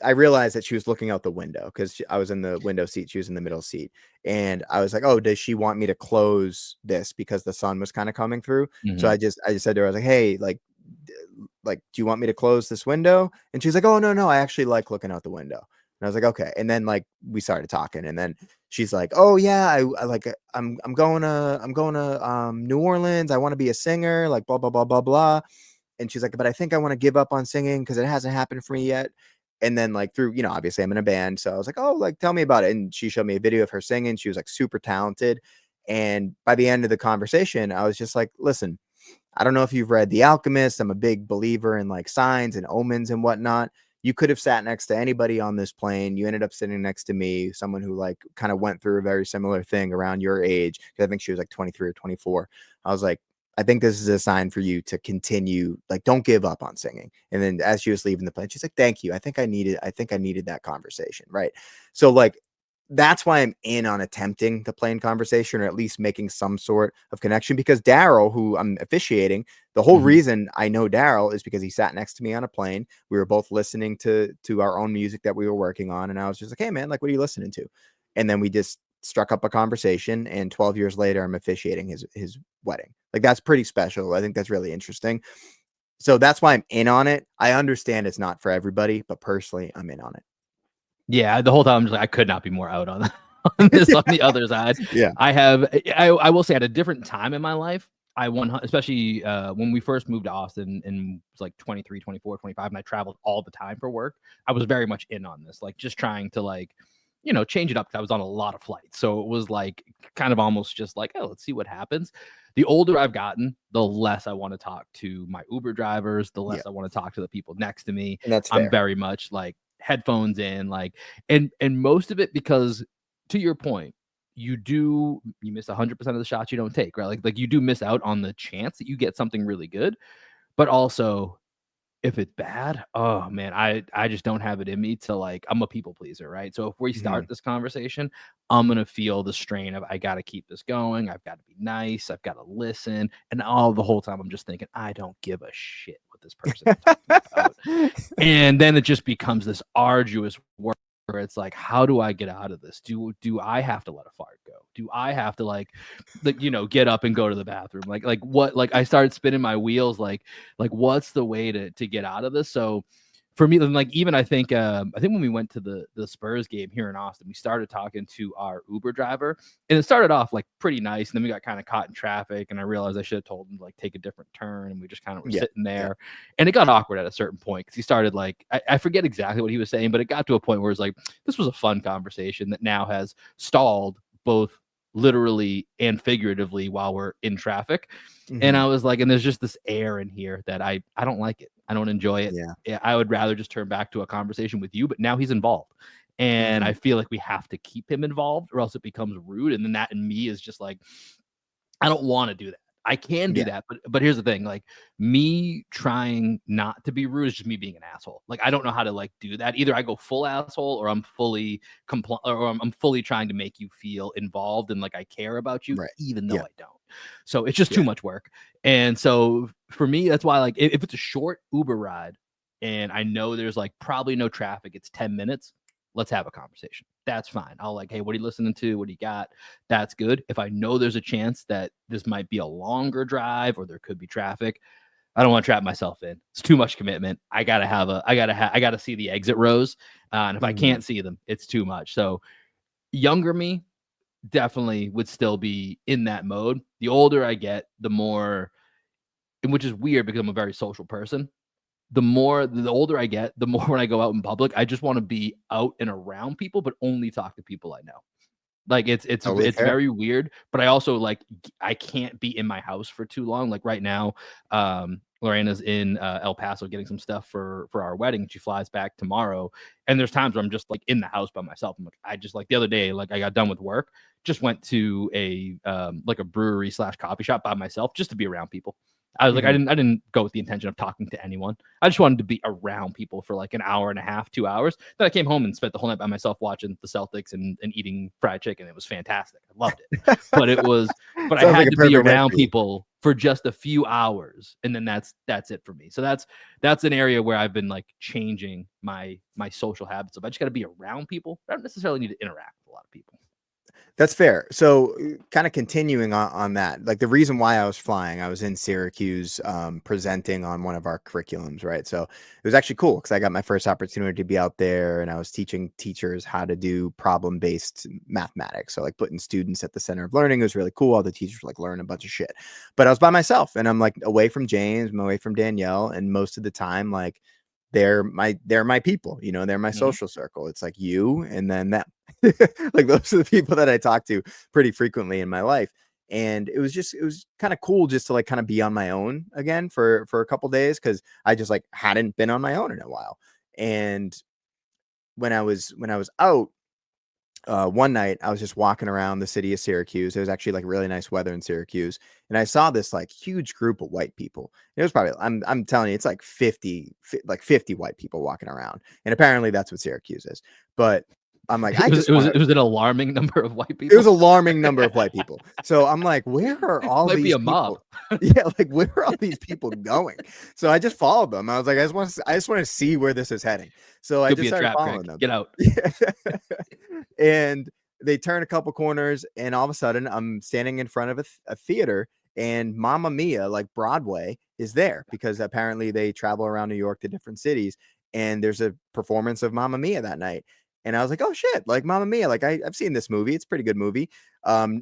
I realized that she was looking out the window because I was in the window seat. She was in the middle seat. And I was like, oh, does she want me to close this because the sun was kind of coming through? So I just said to her, I was like, hey, like, do you want me to close this window? And she's like, oh, no, I actually like looking out the window. And I was like, okay. And then like we started talking and then she's like, oh yeah, I like, I'm going to New Orleans. I want to be a singer, like blah, blah, blah, blah, blah. And she's like, but I think I want to give up on singing because it hasn't happened for me yet. And then like through, obviously I'm in a band. So I was like, oh, like tell me about it. And she showed me a video of her singing. She was like super talented. And by the end of the conversation, I was just like, listen, I don't know if you've read The Alchemist. I'm a big believer in like signs and omens and whatnot. You could have sat next to anybody on this plane. You ended up sitting next to me, someone who like kind of went through a very similar thing around your age. Cause I think she was like 23 or 24. I was like, I think this is a sign for you to continue. Like, don't give up on singing. And then as she was leaving the plane, she's like, thank you. I think I needed that conversation. Right. So like, that's why I'm in on attempting the plane conversation or at least making some sort of connection because Daryl, who I'm officiating, the whole reason I know Daryl is because he sat next to me on a plane. We were both listening to our own music that we were working on. And I was just like, hey man, like, what are you listening to? And then we just struck up a conversation and 12 years later, I'm officiating his wedding. Like, that's pretty special. I think that's really interesting. So that's why I'm in on it. I understand it's not for everybody, but personally, I'm in on it. Yeah, the whole time I'm just like, I could not be more out on on this. On the other side, Yeah. I will say at a different time in my life, especially when we first moved to Austin and was like 23, 24, 25, and I traveled all the time for work. I was very much in on this, like just trying to like, change it up. 'Cause I was on a lot of flights, so it was like kind of almost just like, oh, let's see what happens. The older I've gotten, the less I want to talk to my Uber drivers, the less Yeah. I want to talk to the people next to me. And that's I'm fair. very much like headphones in, like, and most of it because, to your point, you miss 100% of the shots you don't take, right? Like you do miss out on the chance that you get something really good, but also if it's bad, oh man, I just don't have it in me to like, I'm a people pleaser, right? So if we start this conversation, I'm gonna feel the strain of I gotta keep this going, I've got to be nice, I've got to listen, and all the whole time I'm just thinking, I don't give a shit what this person is talking about. And then it just becomes this arduous work where it's like, how do I get out of this? Do I have to let a fart go? Do I have to like get up and go to the bathroom? Like what? Like I started spinning my wheels. Like what's the way to get out of this? So for me, then like even I think when we went to the Spurs game here in Austin, we started talking to our Uber driver, and it started off like pretty nice, and then we got kind of caught in traffic, and I realized I should have told him to like take a different turn, and we just kind of were Yeah. sitting there, and it got awkward at a certain point because he started like I forget exactly what he was saying, but it got to a point where it's like this was a fun conversation that now has stalled both literally and figuratively while we're in traffic. And I was like, and there's just this air in here that I don't like it. I don't enjoy it. Yeah. I would rather just turn back to a conversation with you, but now he's involved. And I feel like we have to keep him involved or else it becomes rude. And then that in me is just like, I don't want to do that. I can do that, but here's the thing: like me trying not to be rude is just me being an asshole. Like I don't know how to like do that. Either I go full asshole, or I'm fully or I'm fully trying to make you feel involved and like I care about you, Right. even though Yeah. I don't. So it's just too Yeah. much work. And so for me, that's why like if it's a short Uber ride, and I know there's like probably no traffic, it's 10 minutes, let's have a conversation. That's fine. I'll like, hey, what are you listening to? What do you got? That's good. If I know there's a chance that this might be a longer drive or there could be traffic, I don't want to trap myself in. It's too much commitment. I gotta see the exit rows. And if I Mhm. can't see them, it's too much. So younger me definitely would still be in that mode. The older I get, the more, which is weird because I'm a very social person. The older I get, the more when I go out in public, I just want to be out and around people, but only talk to people I know. Like Totally it's fair. very weird, but I also like I can't be in my house for too long. Like right now, Lorena's in El Paso getting some stuff for our wedding. She flies back tomorrow, and there's times where I'm just like in the house by myself. I'm like I just like the other day, like I got done with work, just went to a like a brewery slash coffee shop by myself just to be around people. I was like, Mhm. I didn't go with the intention of talking to anyone. I just wanted to be around people for like an hour and a half, 2 hours. Then I came home and spent the whole night by myself watching the Celtics and eating fried chicken. It was fantastic. I loved it. But it was, but I Sounds like had a to be perfect night around for you. people for just a few hours, and then that's it for me. So that's an area where I've been like changing my social habits. Of I just got to be around people. I don't necessarily need to interact with a lot of people. That's fair. So, kind of continuing on that, like the reason why I was flying, I was in Syracuse presenting on one of our curriculums, right? So it was actually cool because I got my first opportunity to be out there, and I was teaching teachers how to do problem-based mathematics. So like putting students at the center of learning. It was really cool. All the teachers like learn a bunch of shit, but I was by myself, and I'm like away from James, I'm away from Danielle, and most of the time, like they're my people, they're my Mm-hmm. social circle. It's like you and then them. Like those are the people that I talk to pretty frequently in my life. And it was kind of cool just to like kind of be on my own again for a couple days because I just like hadn't been on my own in a while. And when I was out, one night I was just walking around the city of Syracuse. It was actually like really nice weather in Syracuse, and I saw this like huge group of white people. It was probably I'm telling you, it's like 50 white people walking around, and apparently that's what Syracuse is. But I'm like, I just want to. It was an alarming number of white It was people. alarming number of white people. So I'm like, where are all Might be these a mob. people? Yeah, like where are all these people going? So I just followed them. I was like, I just want to see where this is heading. So I Could just be a started trap, following Greg. them. Get out. Yeah. And they turn a couple corners, and all of a sudden I'm standing in front of a theater, and Mamma Mia, like Broadway, is there because apparently they travel around New York to different cities, and there's a performance of Mamma Mia that night. And I was like, oh shit, like Mamma Mia, like I've seen this movie. It's a pretty good movie.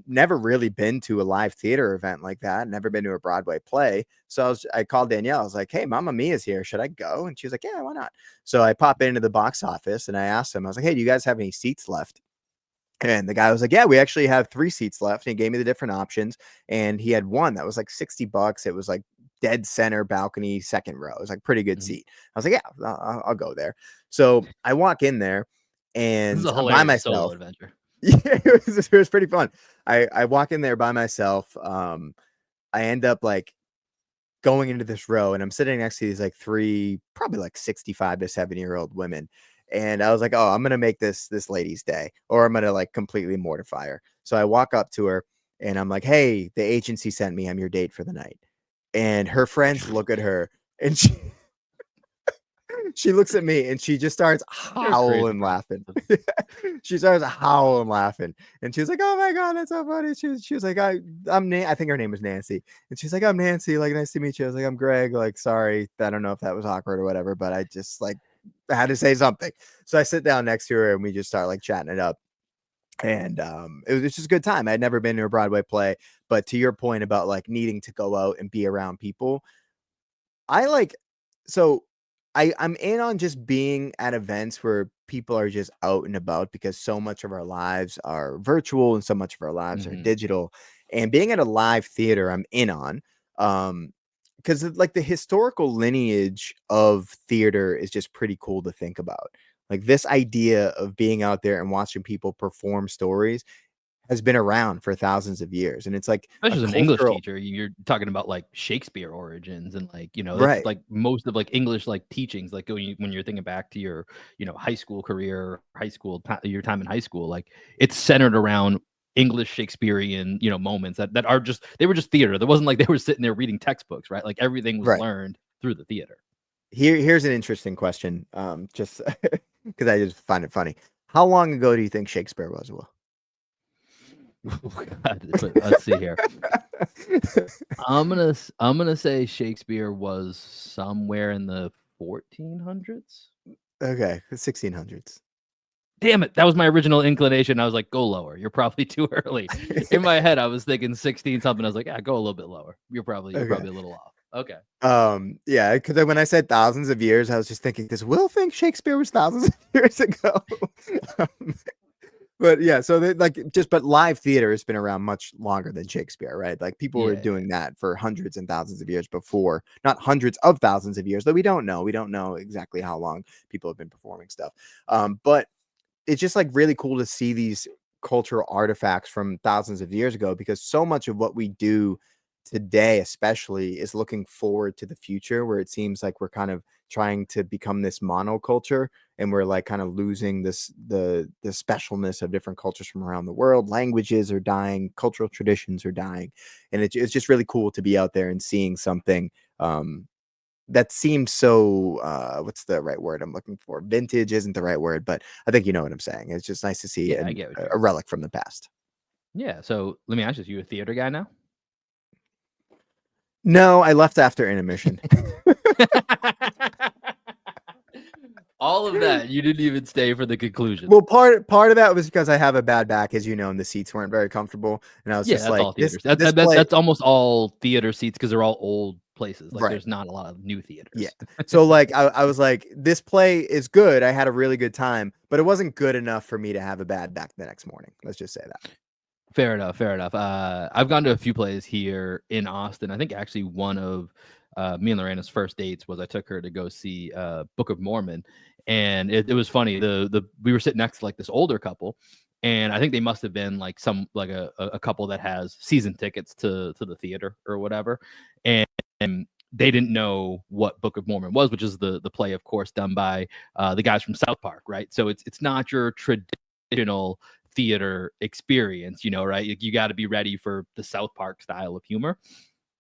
Never really been to a live theater event like that. Never been to a Broadway play. So I called Danielle. I was like, hey, Mamma Mia's here. Should I go? And she was like, yeah, why not? So I pop into the box office and I asked him, I was like, hey, do you guys have any seats left? And the guy was like, yeah, we actually have 3 seats left. And he gave me the different options. And he had one that was like $60. It was like dead center balcony, second row. It was like pretty good Mhm. seat. I was like, yeah, I'll go there. So I walk in there This is and a I'm by hilarious solo myself. adventure. Yeah, it was pretty fun. I walk in there by myself. I end up like going into this row, and I'm sitting next to these like 3 probably like 65 to 70-year-old women. And I was like, oh, I'm gonna make this lady's day, or I'm gonna like completely mortify her. So I walk up to her and I'm like, hey, the agency sent me. I'm your date for the night. And her friends look at her, and she looks at me and she just starts You're a crazy howling person. laughing. She starts howling laughing. And she was like, oh my God, that's so funny. She was like, I think her name was Nancy. And she's like, I'm Nancy. Like, nice to meet you. I was like, I'm Greg. Like, sorry. I don't know if that was awkward or whatever, but I just like had to say something. So I sit down next to her and we just start like chatting it up. And it was just a good time. I'd never been to a Broadway play, but to your point about like needing to go out and be around people, I like so I'm in on just being at events where people are just out and about because so much of our lives are virtual and so much of our lives are Mhm. digital. And being at a live theater, I'm in on. Because like the historical lineage of theater is just pretty cool to think about. Like this idea of being out there and watching people perform stories has been around for thousands of years. And it's like a Especially as an English cultural teacher, you're talking about like Shakespeare origins and like, that's right. like most of like English like teachings, like when you're thinking back to your, high school career, your time in high school, like it's centered around English Shakespearean, moments that are just they were just theater. There wasn't like they were sitting there reading textbooks, right? Like everything was Right. learned through the theater. Here's an interesting question. Just because I just find it funny. How long ago do you think Shakespeare was, Will? Oh, God, let's see here. I'm gonna say Shakespeare was somewhere in the 1400s. Okay, 1600s. Damn it, that was my original inclination. I was like, go lower. You're probably too early. In my head, I was thinking 16 something. I was like, yeah, go a little bit lower. You're Okay. probably a little off. Okay. Yeah, because when I said thousands of years, I was just thinking, does Will think Shakespeare was thousands of years ago? um, but yeah, so but live theater has been around much longer than Shakespeare, right? Like people were Yeah, yeah. doing that for hundreds and thousands of years before, not hundreds of thousands of years, though we don't know. We don't know exactly how long people have been performing stuff. But it's just like really cool to see these cultural artifacts from thousands of years ago, because so much of what we do today especially is looking forward to the future, where it seems like we're kind of trying to become this monoculture, and we're like kind of losing the specialness of different cultures from around the world. Languages are dying, cultural traditions are dying, and it's just really cool to be out there and seeing something that seems so what's the right word I'm looking for? Vintage isn't the right word, but I think you know what I'm saying. It's just nice to see Yeah, I get what a you're. relic from the past. Yeah. So let me ask you, you a theater guy now? No, I left after intermission. All of that, you didn't even stay for the conclusion. Well, part of that was because I have a bad back, as you know, and the seats weren't very comfortable, and I was Yeah, just that's like, all theaters. this play, That's almost all theater seats because they're all old places. Like right? there's not a lot of new Yeah. theaters. So like I was like, this play is good. I had a really good time, but it wasn't good enough for me to have a bad back the next morning. Let's just say that. Fair enough. Fair enough. I've gone to a few plays here in Austin. I think actually one of me and Lorena's first dates was I took her to go see Book of Mormon, and it was funny. The we were sitting next to like this older couple, and I think they must have been like a couple that has season tickets to the theater or whatever, and they didn't know what Book of Mormon was, which is the play, of course, done by the guys from South Park, right? So it's not your traditional theater experience, right? You got to be ready for the South Park style of humor.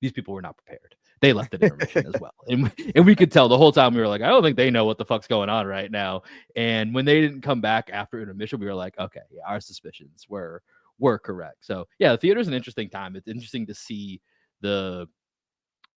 These people were not prepared. They left at intermission as well. And we could tell the whole time we were like, I don't think they know what the fuck's going on right now. And when they didn't come back after intermission, we were like, okay, yeah, our suspicions were correct. So yeah, the theater is an interesting time. It's interesting to see the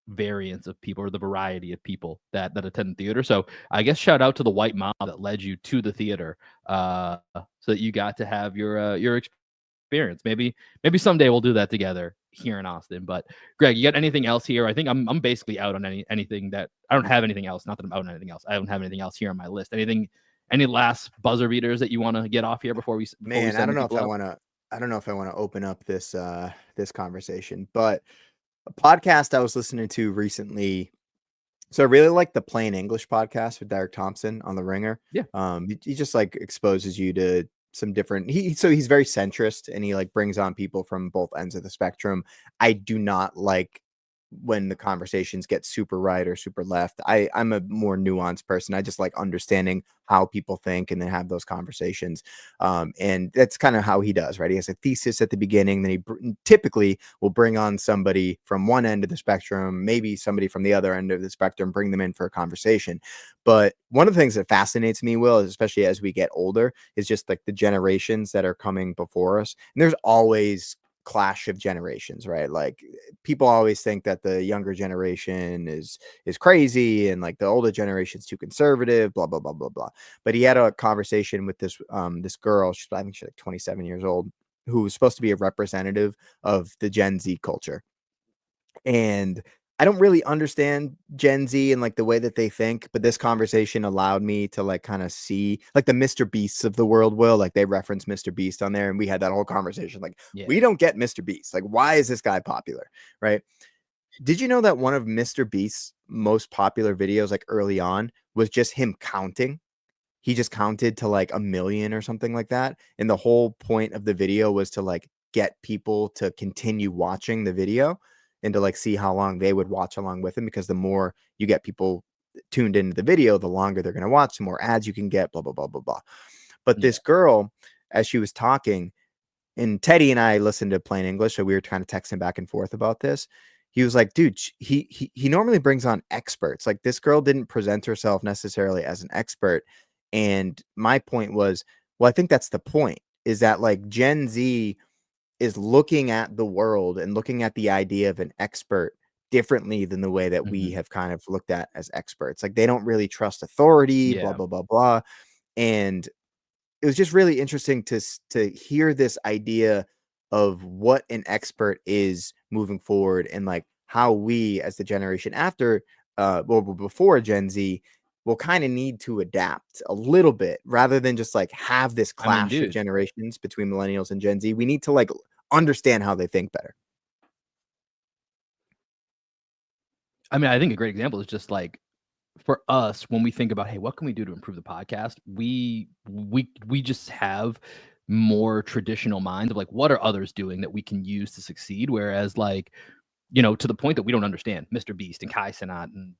variance of people or the variety of people that attend the theater. So I guess shout out to the white mom that led you to the theater, so that you got to have your experience. Maybe someday we'll do that together here in Austin. But Greg, you got anything else here? I think I'm basically out on anything that I don't have anything else. Not that I'm out on anything else. I don't have anything else here on my list. Any last buzzer beaters that you want to get off here before we Man, send the people out? I don't know if I want to open up this conversation, but a podcast I was listening to recently. So I really like the Plain English podcast with Derek Thompson on the Ringer. Yeah. He just like exposes you to some different. He's very centrist, and he like brings on people from both ends of the spectrum. I do not like when the conversations get super right or super left. I'm a more nuanced person. I just like understanding how people think and then have those conversations. And that's kind of how he does, right? He has a thesis at the beginning, then he typically will bring on somebody from one end of the spectrum, maybe somebody from the other end of the spectrum, bring them in for a conversation. But one of the things that fascinates me, Will, especially as we get older, is just like the generations that are coming before us. And there's always clash of generations, right? Like people always think that the younger generation is crazy, and like the older generation's too conservative, blah blah blah blah blah. But he had a conversation with this girl. I think she's like 27 years old, who was supposed to be a representative of the Gen Z culture. And I don't really understand Gen Z and like the way that they think, but this conversation allowed me to like kind of see like the Mr. Beasts of the world. Will like they reference Mr. Beast on there, and we had that whole conversation. Like, Yeah. we don't get Mr. Beast. Like, why is this guy popular? Right? Did you know that one of Mr. Beast's most popular videos, like early on, was just him counting? He just counted to like 1 million or something like that. And the whole point of the video was to like get people to continue watching the video and to like see how long they would watch along with him. Because the more you get people tuned into the video, the longer they're going to watch, the more ads you can get, blah, blah, blah, blah, blah. But Yeah. this girl, as she was talking, and Teddy and I listened to Plain English, so we were kind of texting back and forth about this. he was like, dude, he normally brings on experts. Like, this girl didn't present herself necessarily as an expert. And my point was, well, I think that's the point, is that like Gen Z is looking at the world and looking at the idea of an expert differently than the way that we Mhm. have kind of looked at as experts. Like, they don't really trust authority, blah, Yeah. blah, blah, blah. And it was just really interesting to hear this idea of what an expert is moving forward, and like how we as the generation after well, before Gen Z will kind of need to adapt a little bit, rather than just like have this I mean, clash of dude, generations between millennials and Gen Z. We need to like understand how they think better. I mean, I think a great example is just like for us when we think about, hey, what can we do to improve the podcast? We just have more traditional minds of like, what are others doing that we can use to succeed? Whereas like, to the point that we don't understand Mr. Beast and Kai Cenat and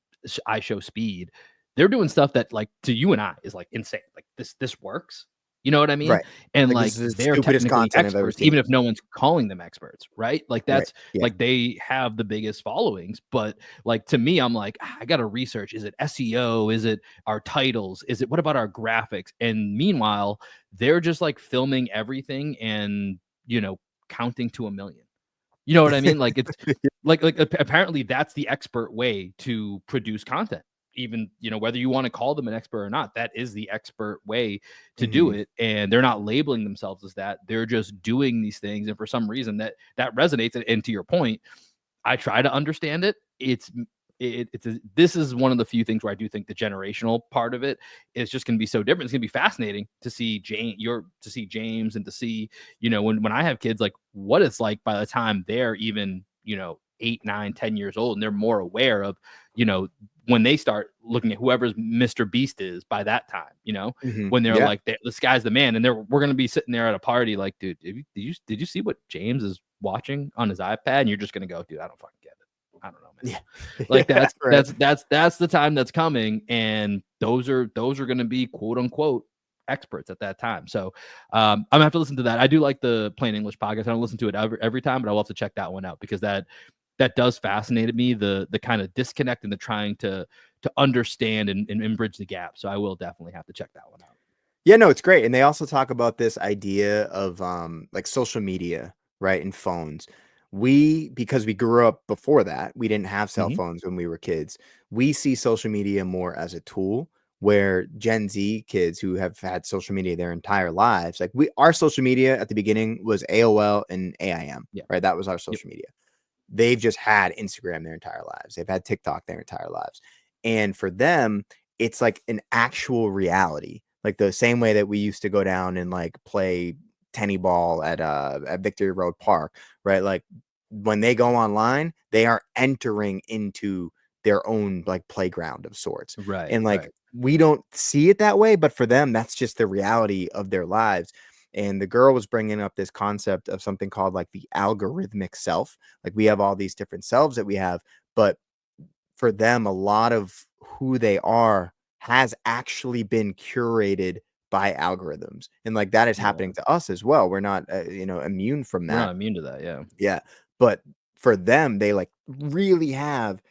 I Show Speed, they're doing stuff that like to you and I is like insane. Like this works. You know what I mean? Right. And Like, this like is the they're stupidest technically content I've ever experts, seen. even if no one's calling them experts, right? Like Right. that's Yeah. like they have the biggest followings. But like to me, I'm like, I gotta research. Is it SEO? Is it our titles? Is it what about our graphics? And meanwhile, they're just like filming everything and counting to a million. You know what I mean? Like it's like apparently that's the expert way to produce content. Even, whether you want to call them an expert or not, that is the expert way to do Mhm. it. And they're not labeling themselves as that. They're just doing these things. And for some reason that resonates. And to your point, I try to understand it. This is one of the few things where I do think the generational part of it is just going to be so different. It's going to be fascinating to see James and to see, when I have kids, like what it's like by the time they're even, 8, 9, 10 years old, and they're more aware of, when they start looking at whoever's Mr. Beast is by that time, Mhm. when they're Yeah. like, this guy's the man, and we're going to be sitting there at a party like, dude, did you see what James is watching on his iPad? And you're just going to go, dude, I don't fucking get it. I don't know, man. Yeah. Like Yeah, right. that's the time that's coming, and those are going to be quote unquote experts at that time. So I'm gonna have to listen to that. I do like the Plain English podcast. I don't listen to it every time, but I will have to check that one out because that does fascinate me. The kind of disconnect and the trying to understand and bridge the gap. So I will definitely have to check that one out. Yeah, no, it's great. And they also talk about this idea of like social media, right? And phones. Because we grew up before that, we didn't have cell Hmm. phones when we were kids. We see social media more as a tool, where Gen Z kids who have had social media their entire lives, like our social media at the beginning was AOL and AIM, Yeah. right? That was our Yep. social media. They've just had Instagram their entire lives. They've had TikTok their entire lives. And for them, it's like an actual reality. Like the same way that we used to go down and like play tenny ball at Victory Road Park, right? Like when they go online, they are entering into their own like playground of sorts. Right. And like Right. we don't see it that way, but for them, that's just the reality of their lives. And the girl was bringing up this concept of something called like the algorithmic self. Like we have all these different selves that we have, but for them, a lot of who they are has actually been curated by algorithms. And like that is Yeah. happening to us as well. We're not, immune from We're not that. immune to that. Yeah. Yeah. But for them, they like really have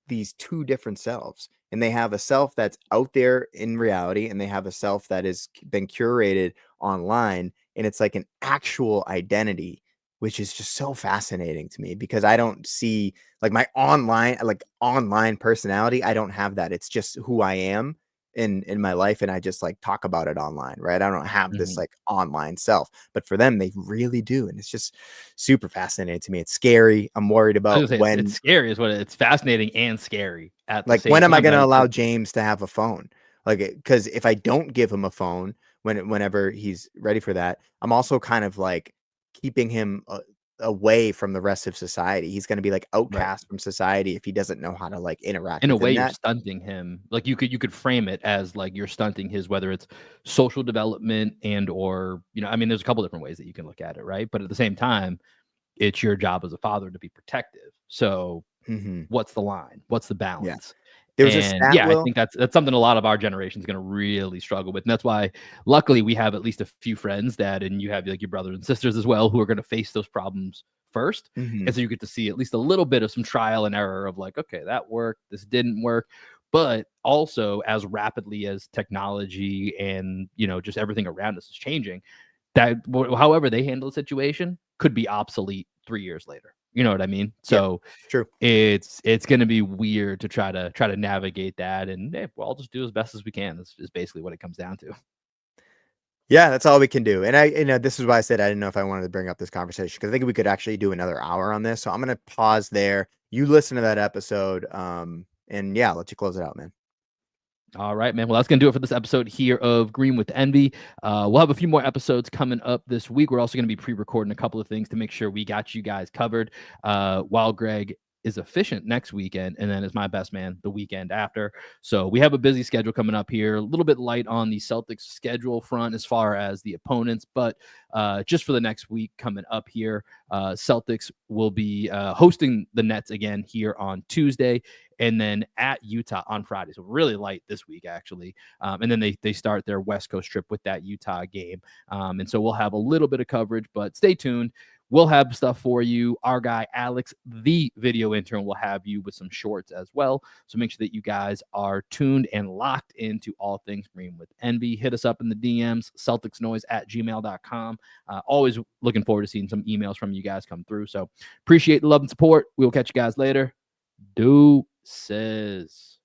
these two different selves, and they have a self that's out there in reality, and they have a self that has been curated online, and it's like an actual identity, which is just so fascinating to me because I don't see like my online personality. I don't have that. It's just who I am in my life, and I just like talk about it online, right? I don't have this Mhm. like online self, but for them they really do, and it's just super fascinating to me. It's scary. I'm worried I about was gonna say it's scary is what it's fascinating and scary at the like, same when am I time. gonna But allow James to have a phone? Like, because if I don't give him a phone whenever he's ready for that, I'm also kind of like keeping him away from the rest of society. He's gonna be like right. outcast from society if he doesn't know how to like interact In a way, within you're that. stunting him. Like you could frame it as like you're stunting his whether it's social development and or I mean, there's a couple different ways that you can look at it, right? But at the same time, it's your job as a father to be protective. So Mhm. what's the line? What's the Yeah. balance? There was a And stat, yeah, I Will. think that's something a lot of our generation is going to really struggle with. And that's why luckily we have at least a few friends that and you have like your brothers and sisters as well who are going to face those problems first. And so you get to see at least a little bit of some trial and error of like, okay, that worked, this didn't work. But also, as rapidly as technology and, just everything around us is changing, that however they handle the situation could be obsolete 3 years later. You know what I mean? Yeah, So true. it's going to be weird to try to navigate that, and we'll all just do as best as we can. Is basically what it comes down to. Yeah, that's all we can do. And this is why I said I didn't know if I wanted to bring up this conversation because I think we could actually do another hour on this. So I'm going to pause there. You listen to that episode. And yeah, I'll let you close it out, man. All right, man. Well, that's going to do it for this episode here of Green with Envy. We'll have a few more episodes coming up this week. We're also going to be pre-recording a couple of things to make sure we got you guys covered while Greg is efficient next weekend, and then is my best man the weekend after. So we have a busy schedule coming up here, a little bit light on the Celtics schedule front as far as the opponents, but just for the next week coming up here, Celtics will be hosting the Nets again here on Tuesday, and then at Utah on Friday. So really light this week, actually. And then they start their West Coast trip with that Utah game. And so we'll have a little bit of coverage, but stay tuned. We'll have stuff for you. Our guy, Alex, the video intern, will have you with some shorts as well. So make sure that you guys are tuned and locked into all things Green with Envy. Hit us up in the DMs, CelticsNoise@gmail.com. Always looking forward to seeing some emails from you guys come through. So appreciate the love and support. We will catch you guys later. Deuces.